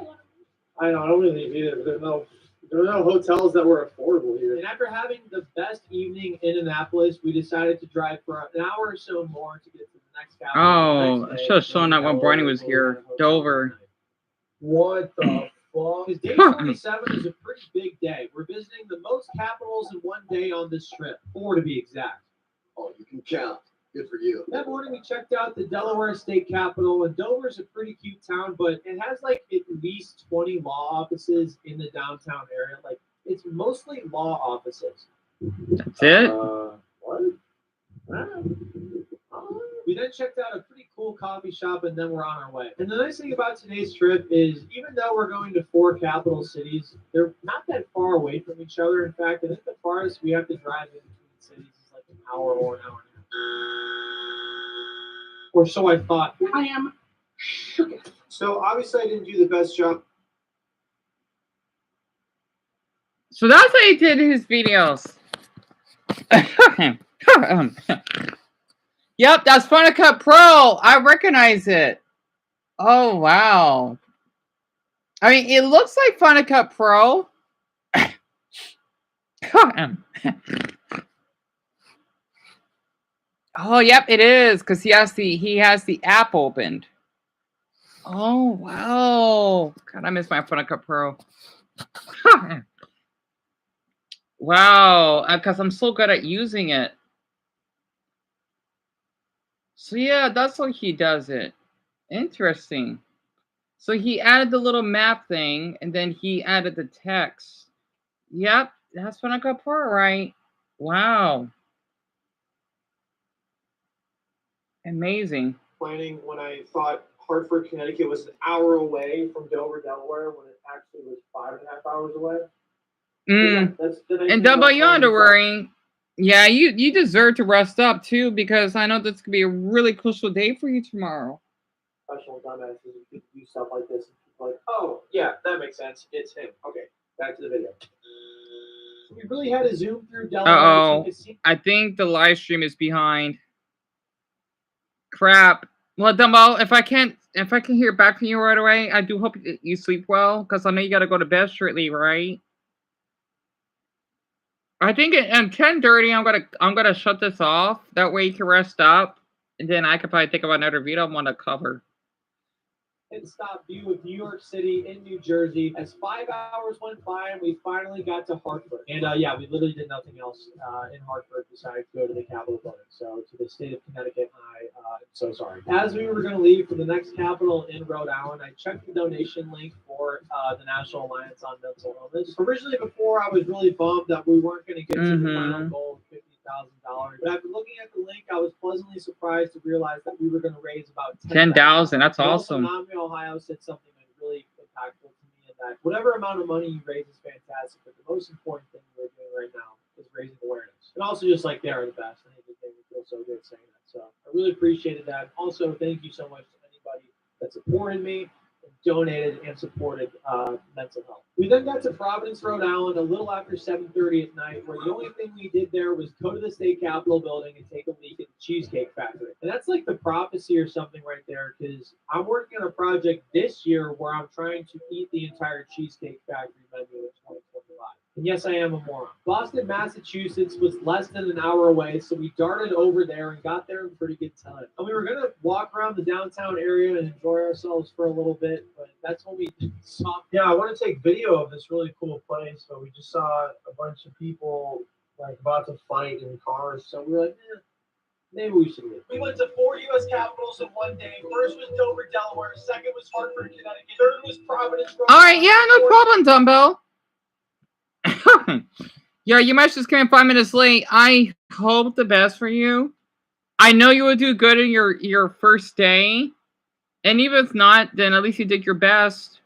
I don't really leave either. There were no hotels that were affordable here. And after having the best evening in Annapolis, we decided to drive for an hour or so more to get to the next capital. Oh, I should have shown that when Barney was here. Dover. What the fuck? Because day 27 is a pretty big day. We're visiting the most capitals in one day on this trip, 4 to be exact. Oh, you can count. Good for you. That morning we checked out the Delaware State Capitol, and Dover's a pretty cute town, but it has like at least 20 law offices in the downtown area. Like, it's mostly law offices. That's it? What? We then checked out a pretty cool coffee shop, and then we're on our way. And the nice thing about today's trip is, even though we're going to 4 capital cities, they're not that far away from each other. In fact, I think the farthest we have to drive in between cities is like an hour or an hour and a half. Or so I thought. I am shook. So obviously I didn't do the best job. So that's how he did his videos. Yep, that's Final Cut Pro. I recognize it. Oh, wow. I mean, it looks like Final Cut Pro. Oh, yep, it is, because he has the app opened. Oh, wow. God, I miss my Final Cut Pro. Wow, because I'm so good at using it. So yeah, that's how he does it. Interesting. So he added the little map thing, and then he added the text. Yep, that's Final Cut Pro, right? Wow. Amazing. Planning when I thought Hartford, Connecticut was an hour away from Dover, Delaware, when it actually was 5.5 hours away. Yeah, that's the nice And thing about Yonder planning. worrying. Yeah, you deserve to rest up too, because I know this could be a really crucial day for you tomorrow. Professional dumbasses who do stuff like this. Like, oh, yeah, that makes sense. It's him. Okay, back to the video. So we really had to zoom through Delaware. Uh-oh. I think the live stream is behind. Crap. Well, Dumbo, if I can hear back from you right away, I do hope you sleep well, because I know you got to go to bed shortly, right? I think at 10:30, I'm gonna shut this off. That way you can rest up, and then I could probably think about another video I want to cover. And stop view of New York City in New Jersey. As 5 hours went by, and we finally got to Hartford. And yeah, we literally did nothing else in Hartford besides go to the Capitol building. So to the state of Connecticut, I'm so sorry. As we were going to leave for the next Capitol in Rhode Island, I checked the donation link for the National Alliance on Mental Illness. Originally, before, I was really bummed that we weren't going to get to the final goal of But after looking at the link, I was pleasantly surprised to realize that we were going to raise about 10,000. That's awesome. Nami Ohio said something that really impactful to me, in that whatever amount of money you raise is fantastic, but the most important thing we're doing right now is raising awareness. And also just like they're the best. I think it made me feel so good saying that. So I really appreciated that. Also, thank you so much to anybody that supported me, donated, and supported mental health. We then got to Providence, Rhode Island, a little after 7:30 at night, where the only thing we did there was go to the state capitol building and take a leak at the Cheesecake Factory. And that's like the prophecy or something right there, because I'm working on a project this year where I'm trying to eat the entire Cheesecake Factory menu in 2025. And yes, I am a moron. Boston, Massachusetts was less than an hour away, so we darted over there and got there in pretty good time. And we were going to walk around the downtown area and enjoy ourselves for a little bit, but that's when we saw. Yeah, I want to take video of this really cool place, but we just saw a bunch of people like about to fight in cars. So we were like, maybe we should leave. We went to 4 U.S. capitals in one day. First was Dover, Delaware. Second was Hartford, Connecticut. Third was Providence. All right, yeah, no problem, Dumbo. Yeah, you might just came in 5 minutes late. I hope the best for you. I know you will do good in your first day. And even if not, then at least you did your best.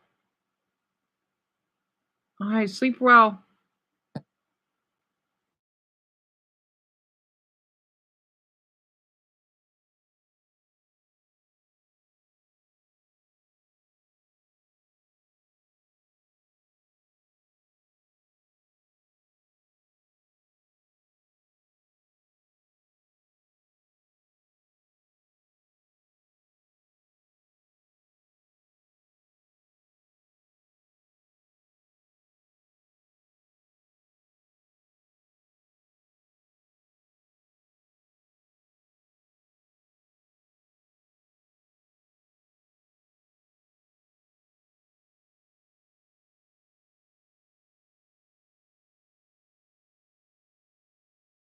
All right, sleep well.